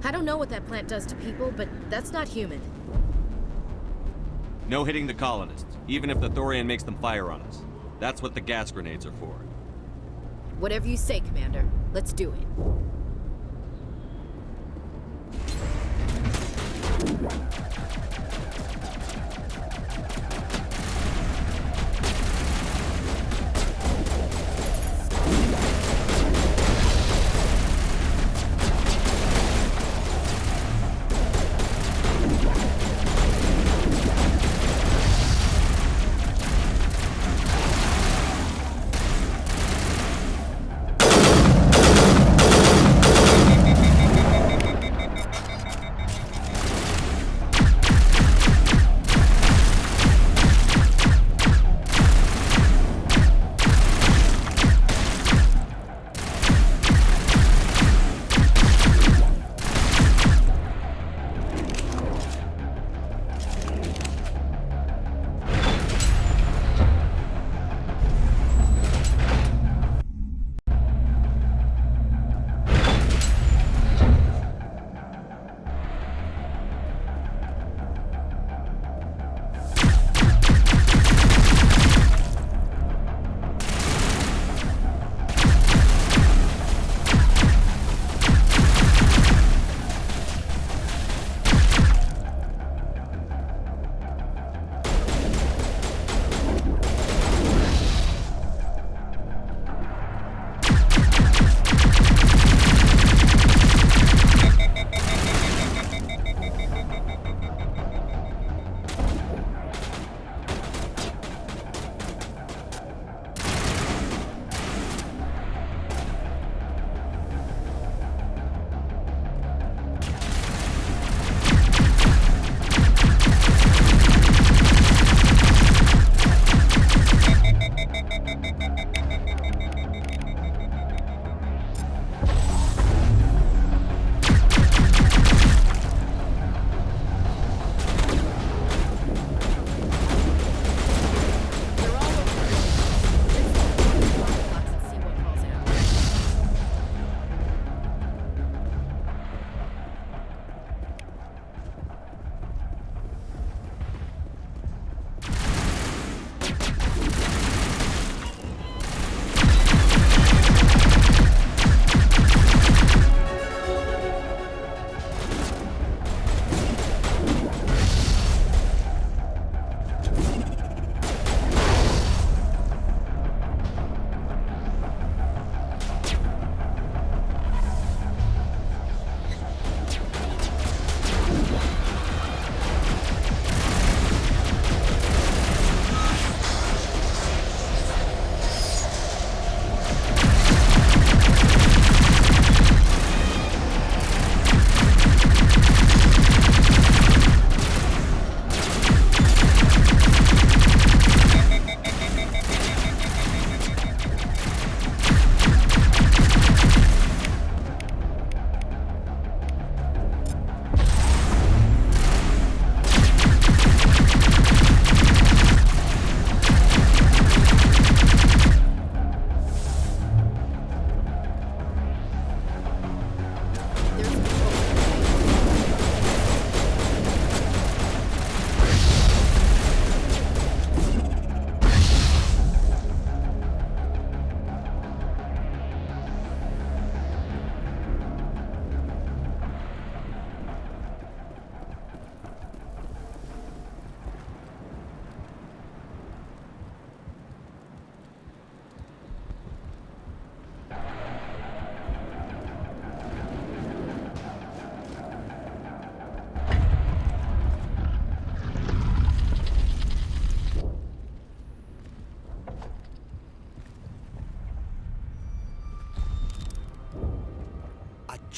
S3: I don't know what that plant does to people, but that's not human.
S2: No hitting the colonists, even if the Thorian makes them fire on us. That's what the gas grenades are for.
S3: Whatever you say, Commander. Let's do it.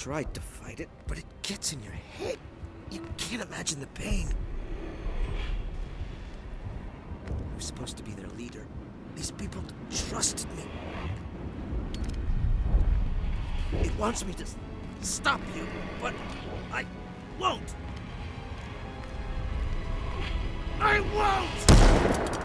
S7: tried to fight it, but it gets in your head. You can't imagine the pain. I was supposed to be their leader. These people trusted me. It wants me to stop you, but I won't. I won't!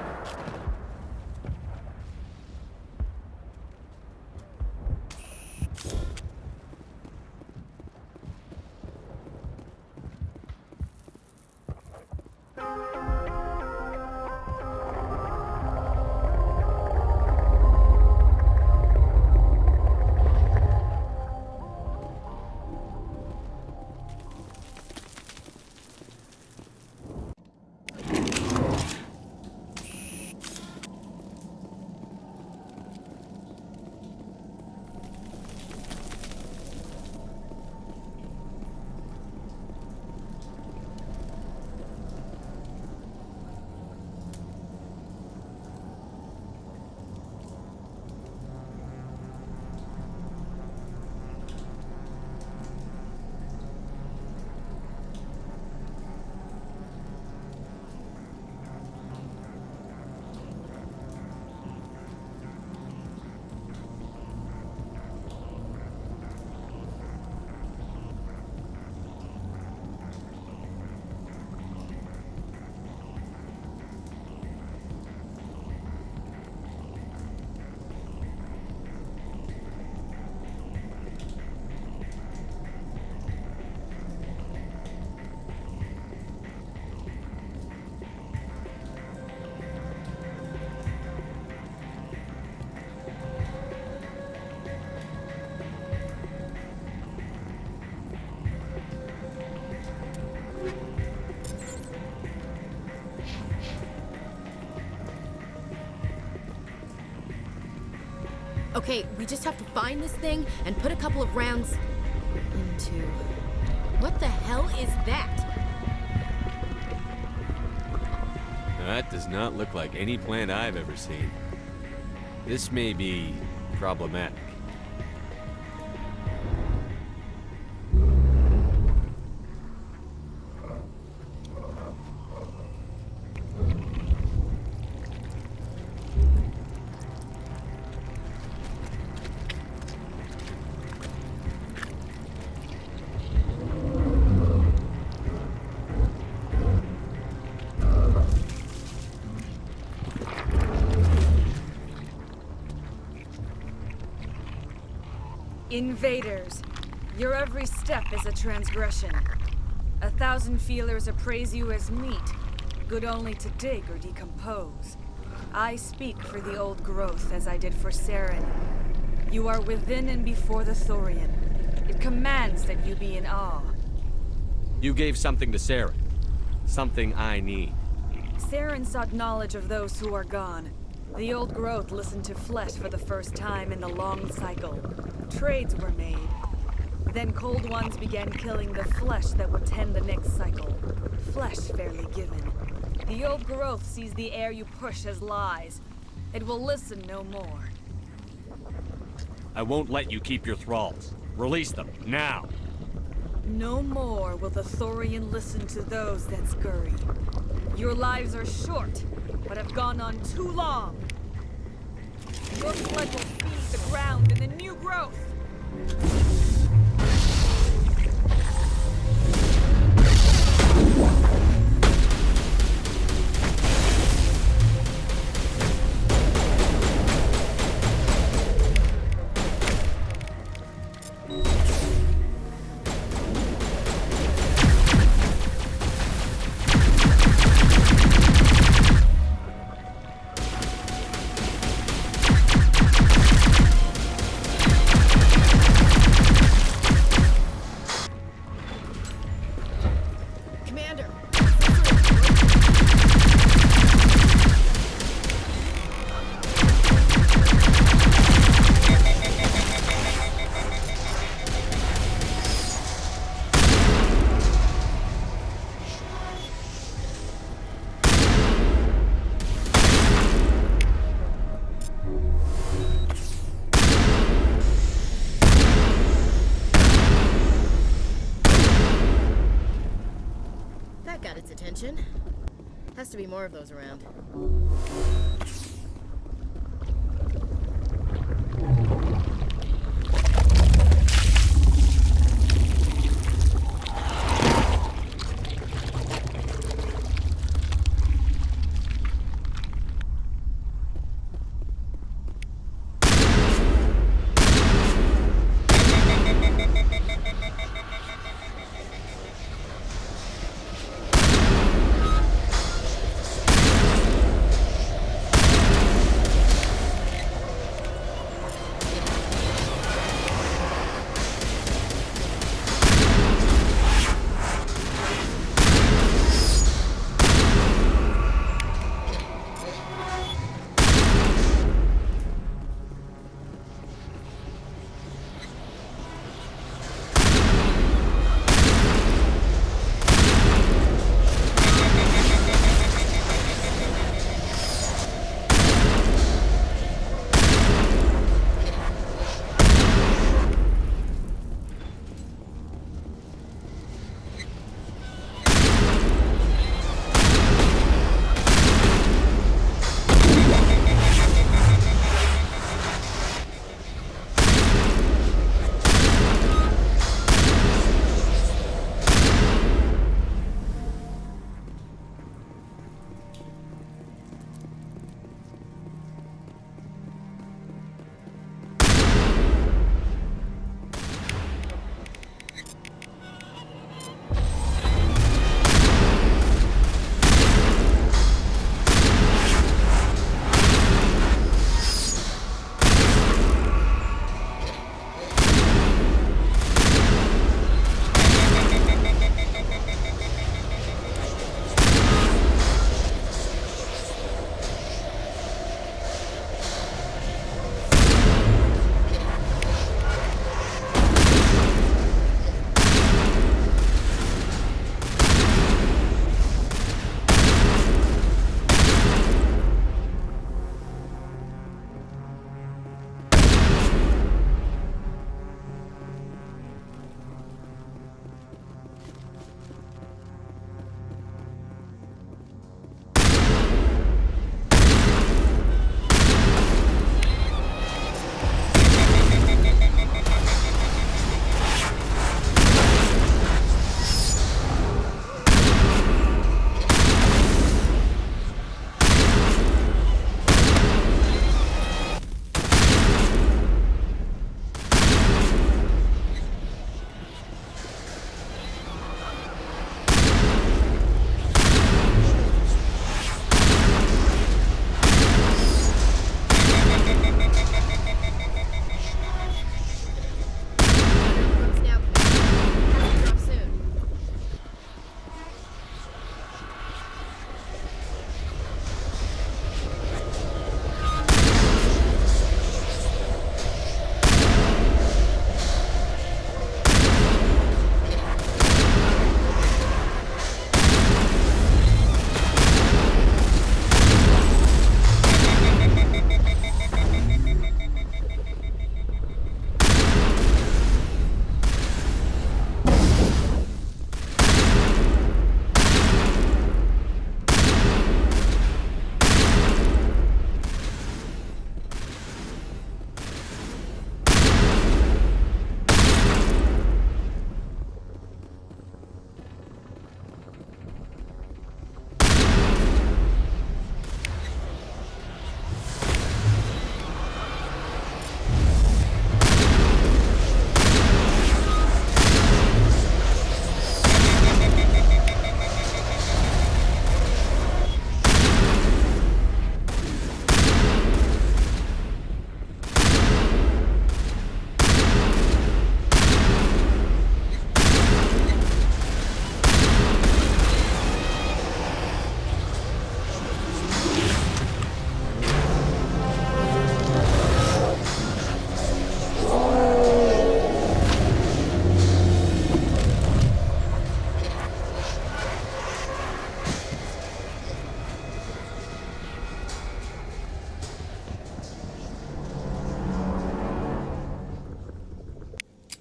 S3: Okay, we just have to find this thing and put a couple of rounds into... What the hell is that?
S2: That does not look like any plant I've ever seen. This may be problematic.
S4: Invaders, your every step is a transgression. 1,000 feelers appraise you as meat, good only to dig or decompose. I speak for the old growth as I did for Saren. You are within and before the Thorian. It commands that you be in awe.
S2: You gave something to Saren. Something I need.
S4: Saren sought knowledge of those who are gone. The old growth listened to flesh for the first time in the long cycle. Trades were made. Then cold ones began killing the flesh that would tend the next cycle. Flesh fairly given. The old growth sees the air you push as lies. It will listen no more.
S2: I won't let you keep your thralls. Release them, now!
S4: No more will the Thorian listen to those that scurry. Your lives are short, but have gone on too long. Your blood will feed the ground in the new growth.
S3: has to be more of those around.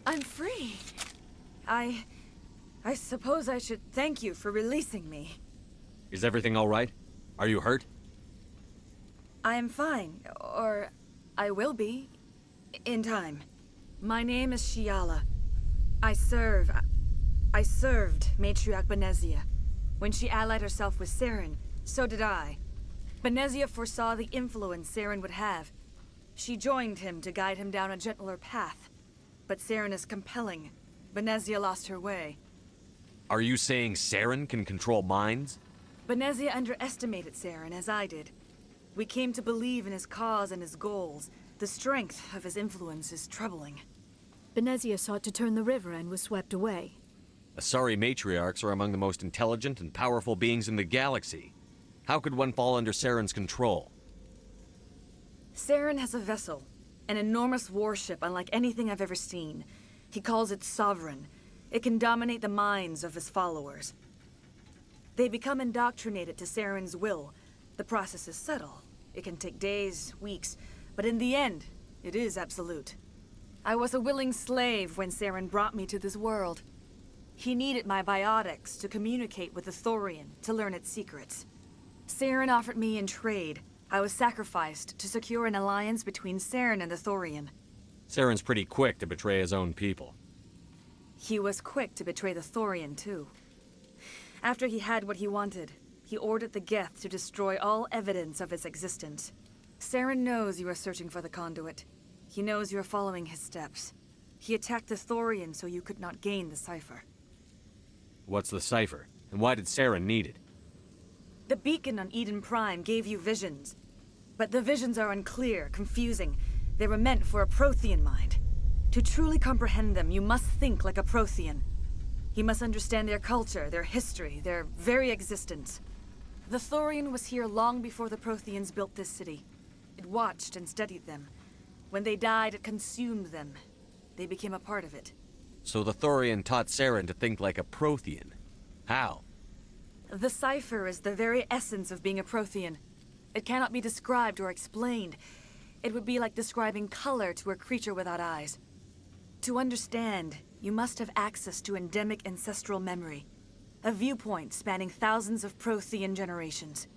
S4: I'm free. I suppose I should thank you for releasing me.
S2: Is everything all right? Are you hurt?
S4: I am fine, or I will be, in time. My name is Shiala. I served Matriarch Benezia. When she allied herself with Saren, so did I. Benezia foresaw the influence Saren would have. She joined him to guide him down a gentler path. But Saren is compelling. Benezia lost her way.
S2: Are you saying Saren can control minds?
S4: Benezia underestimated Saren, as I did. We came to believe in his cause and his goals. The strength of his influence is troubling.
S19: Benezia sought to turn the river and was swept away.
S2: Asari matriarchs are among the most intelligent and powerful beings in the galaxy. How could one fall under Saren's control?
S4: Saren has a vessel, an enormous warship unlike anything I've ever seen. He calls it Sovereign. It can dominate the minds of his followers. They become indoctrinated to Saren's will. The process is subtle. It can take days, weeks, but in the end, it is absolute. I was a willing slave when Saren brought me to this world. He needed my biotics to communicate with the Thorian, to learn its secrets. Saren offered me in trade. I was sacrificed to secure an alliance between Saren and the Thorian.
S2: Saren's pretty quick to betray his own people.
S4: He was quick to betray the Thorian, too. After he had what he wanted, he ordered the Geth to destroy all evidence of its existence. Saren knows you are searching for the conduit. He knows you are following his steps. He attacked the Thorian so you could not gain the cipher.
S2: What's the cipher? And why did Saren need it?
S4: The beacon on Eden Prime gave you visions. But the visions are unclear, confusing. They were meant for a Prothean mind. To truly comprehend them, you must think like a Prothean. You must understand their culture, their history, their very existence. The Thorian was here long before the Protheans built this city. It watched and studied them. When they died, it consumed them. They became a part of it.
S2: So the Thorian taught Saren to think like a Prothean. How?
S4: The cipher is the very essence of being a Prothean. It cannot be described or explained. It would be like describing color to a creature without eyes. To understand, you must have access to endemic ancestral memory, a viewpoint spanning thousands of Prothean generations.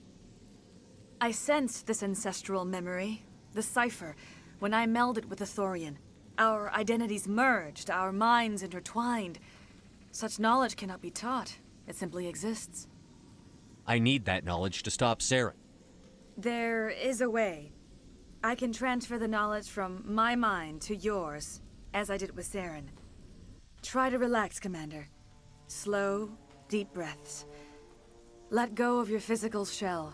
S4: I sensed this ancestral memory, the cipher, when I melded with the Thorian. Our identities merged, our minds intertwined. Such knowledge cannot be taught. It simply exists.
S2: I need that knowledge to stop Saren.
S4: There is a way. I can transfer the knowledge from my mind to yours, as I did with Saren. Try to relax, Commander. Slow, deep breaths. Let go of your physical shell.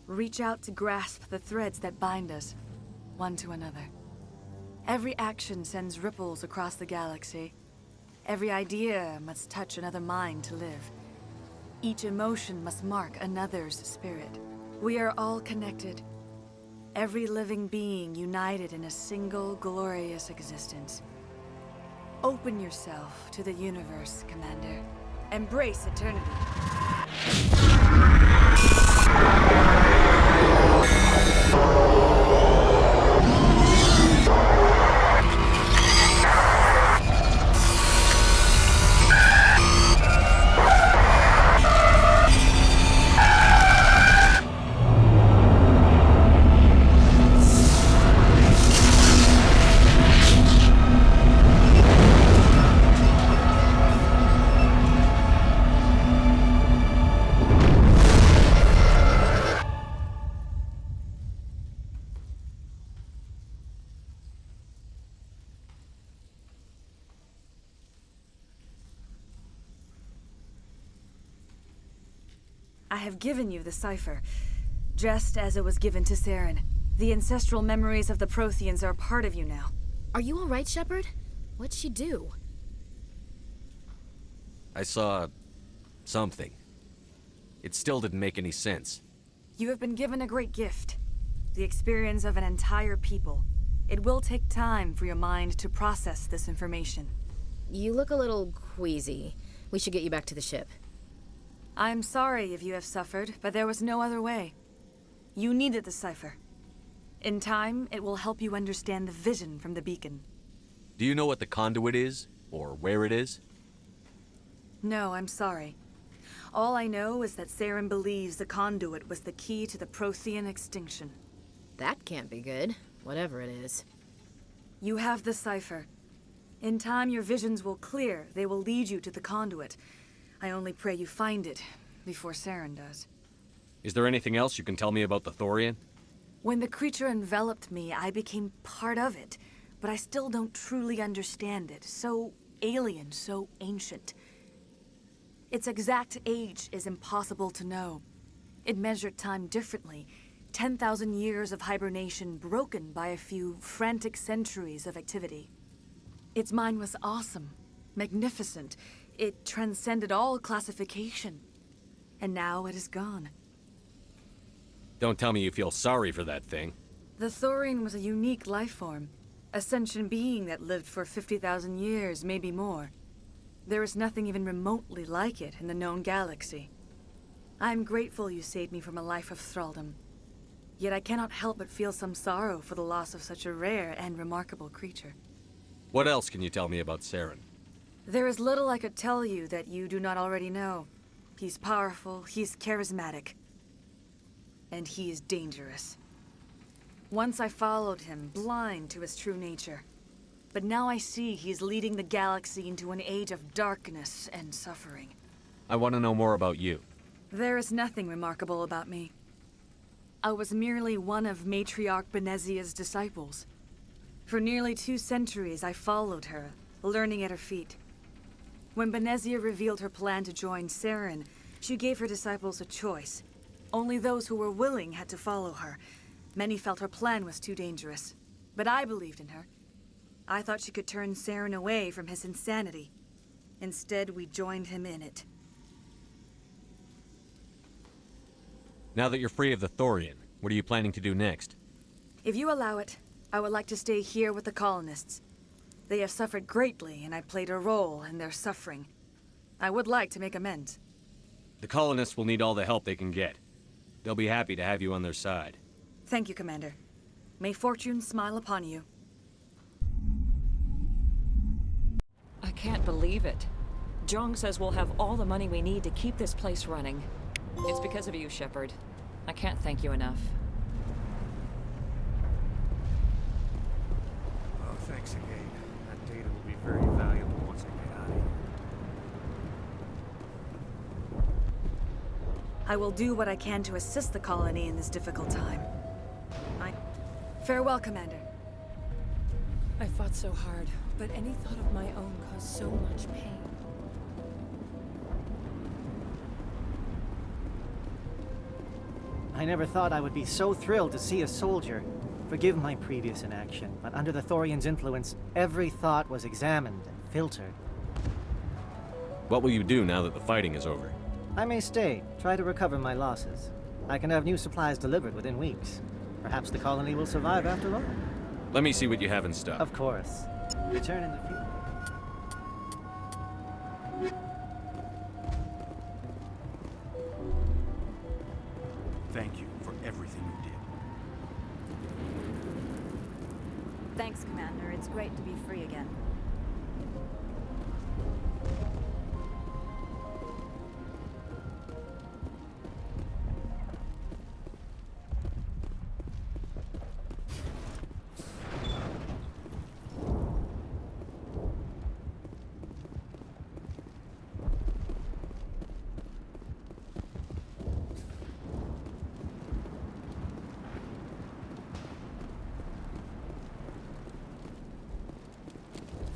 S4: Reach out to grasp the threads that bind us, one to another. Every action sends ripples across the galaxy. Every idea must touch another mind to live. Each emotion must mark another's spirit. We are all connected. Every living being united in a single glorious existence. Open yourself to the universe, Commander. Embrace eternity. I have given you the cipher, just as it was given to Saren. The ancestral memories of the Protheans are a part of you now.
S3: Are you all right, Shepard? What'd she do?
S2: I saw something. It still didn't make any sense.
S4: You have been given a great gift. The experience of an entire people. It will take time for your mind to process this information.
S3: You look a little queasy. We should get you back to the ship.
S4: I'm sorry if you have suffered, but there was no other way. You needed the cipher. In time, it will help you understand the vision from the beacon.
S2: Do you know what the conduit is? Or where it is?
S4: No, I'm sorry. All I know is that Saren believes the conduit was the key to the Prothean extinction.
S3: That can't be good, whatever it is.
S4: You have the cipher. In time, your visions will clear. They will lead you to the conduit. I only pray you find it before Saren does.
S2: Is there anything else you can tell me about the Thorian?
S4: When the creature enveloped me, I became part of it, but I still don't truly understand it. So alien, so ancient. Its exact age is impossible to know. It measured time differently. 10,000 years of hibernation broken by a few frantic centuries of activity. Its mind was awesome, magnificent. It transcended all classification. And now it is gone.
S2: Don't tell me you feel sorry for that thing.
S4: The Thorian was a unique life form. A sentient being that lived for 50,000 years, maybe more. There is nothing even remotely like it in the known galaxy. I am grateful you saved me from a life of thraldom. Yet I cannot help but feel some sorrow for the loss of such a rare and remarkable creature.
S2: What else can you tell me about Saren?
S4: There is little I could tell you that you do not already know. He's powerful, he's charismatic. And he is dangerous. Once I followed him, blind to his true nature. But now I see he's leading the galaxy into an age of darkness and suffering.
S2: I want to know more about you.
S4: There is nothing remarkable about me. I was merely one of Matriarch Benezia's disciples. For nearly 2 centuries, I followed her, learning at her feet. When Benezia revealed her plan to join Saren, she gave her disciples a choice. Only those who were willing had to follow her. Many felt her plan was too dangerous, but I believed in her. I thought she could turn Saren away from his insanity. Instead, we joined him in it.
S2: Now that you're free of the Thorian, what are you planning to do next?
S4: If you allow it, I would like to stay here with the colonists. They have suffered greatly, and I played a role in their suffering. I would like to make amends.
S2: The colonists will need all the help they can get. They'll be happy to have you on their side.
S4: Thank you, Commander. May fortune smile upon you.
S16: I can't believe it. Jong says we'll have all the money we need to keep this place running. It's because of you, Shepard. I can't thank you enough.
S18: Oh, thanks again. That data will be very valuable once I get out of here.
S4: I will do what I can to assist the colony in this difficult time. Farewell, Commander.
S10: I fought so hard, but any thought of my own caused so much pain.
S13: I never thought I would be so thrilled to see a soldier. Forgive my previous inaction, but under the Thorian's influence, every thought was examined and filtered.
S2: What will you do now that the fighting is over?
S13: I may stay, try to recover my losses. I can have new supplies delivered within weeks. Perhaps the colony will survive after all.
S2: Let me see what you have in stock.
S13: Of course. Return in the future.
S6: Thank you for everything you did.
S14: Thanks, Commander. It's great to be free again.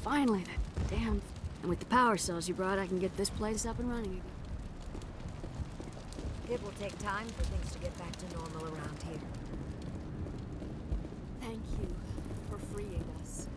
S8: Finally, that damn... And with the power cells you brought, I can get this place up and running again.
S12: It will take time for things to get back to normal around here.
S8: Thank you for freeing us.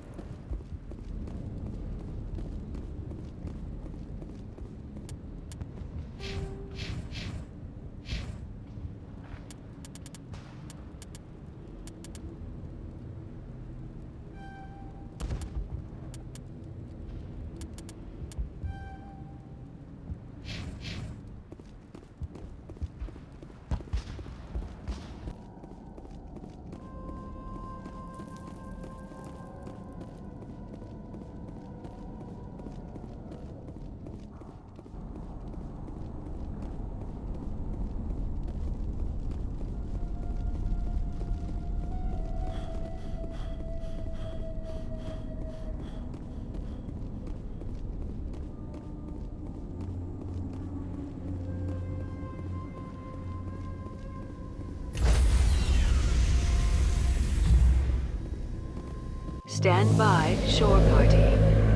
S10: Stand by, shore party.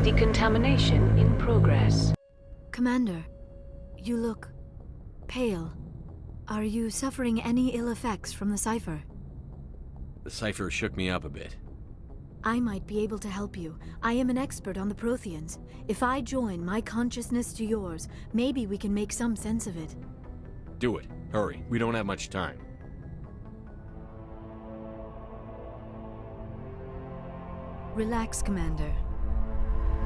S10: Decontamination in progress.
S19: Commander, you look pale. Are you suffering any ill effects from the cipher?
S2: The cipher shook me up a bit.
S19: I might be able to help you. I am an expert on the Protheans. If I join my consciousness to yours, maybe we can make some sense of it.
S2: Do it. Hurry. We don't have much time.
S19: Relax, Commander.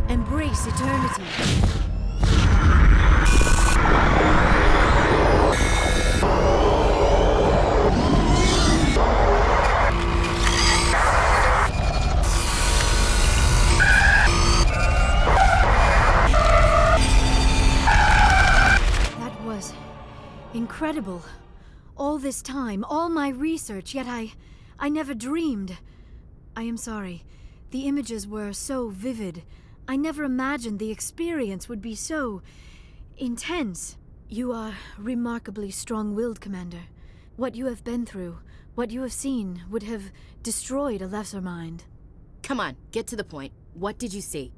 S19: Embrace eternity. That was incredible. All this time, all my research, yet I never dreamed. I am sorry. The images were so vivid. I never imagined the experience would be so intense. You are remarkably strong-willed, Commander. What you have been through, what you have seen, would have destroyed a lesser mind.
S3: Come on, get to the point. What did you see?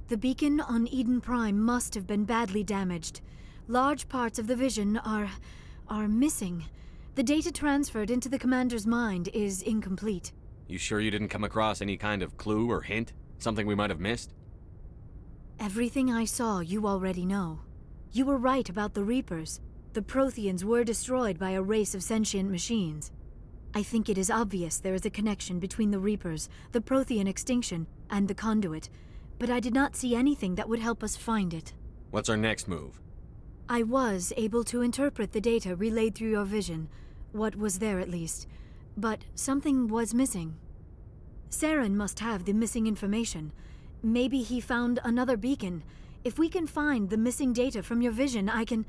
S19: The beacon on Eden Prime must have been badly damaged. Large parts of the vision are missing. The data transferred into the Commander's mind is incomplete.
S2: You sure you didn't come across any kind of clue or hint? Something we might have missed?
S19: Everything I saw you already know. You were right about the Reapers. The Protheans were destroyed by a race of sentient machines. I think it is obvious there is a connection between the Reapers, the Prothean extinction, and the Conduit, but I did not see anything that would help us find it.
S2: What's our next move?
S19: I was able to interpret the data relayed through your vision, what was there at least, but something was missing. Saren must have the missing information. Maybe he found another beacon. If we can find the missing data from your vision, I can...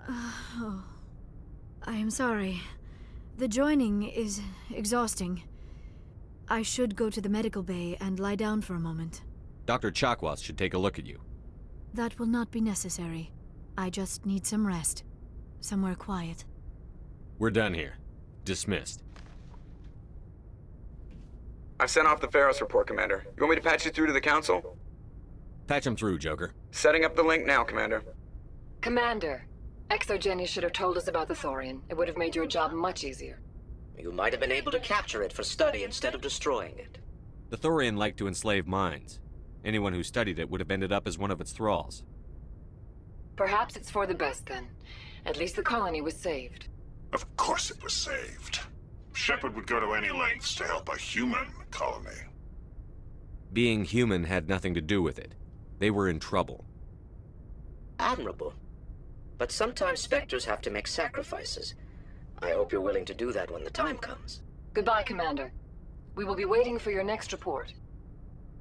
S19: Oh. I am sorry. The joining is exhausting. I should go to the medical bay and lie down for a moment.
S2: Dr. Chakwas should take a look at you.
S19: That will not be necessary. I just need some rest. Somewhere quiet.
S2: We're done here. Dismissed.
S1: I've sent off the Pharos report, Commander. You want me to patch you through to the Council?
S2: Patch him through, Joker.
S1: Setting up the link now, Commander.
S10: Commander, XSeries should have told us about the Thorian. It would have made your job much easier.
S7: You might have been able to capture it for study instead of destroying it.
S2: The Thorian liked to enslave minds. Anyone who studied it would have ended up as one of its thralls.
S10: Perhaps it's for the best then. At least the colony was saved.
S20: Of course it was saved. Shepard would go to any lengths to help a human colony.
S2: Being human had nothing to do with it. They were in trouble.
S7: Admirable. But sometimes Spectres have to make sacrifices. I hope you're willing to do that when the time comes.
S10: Goodbye, Commander. We will be waiting for your next report.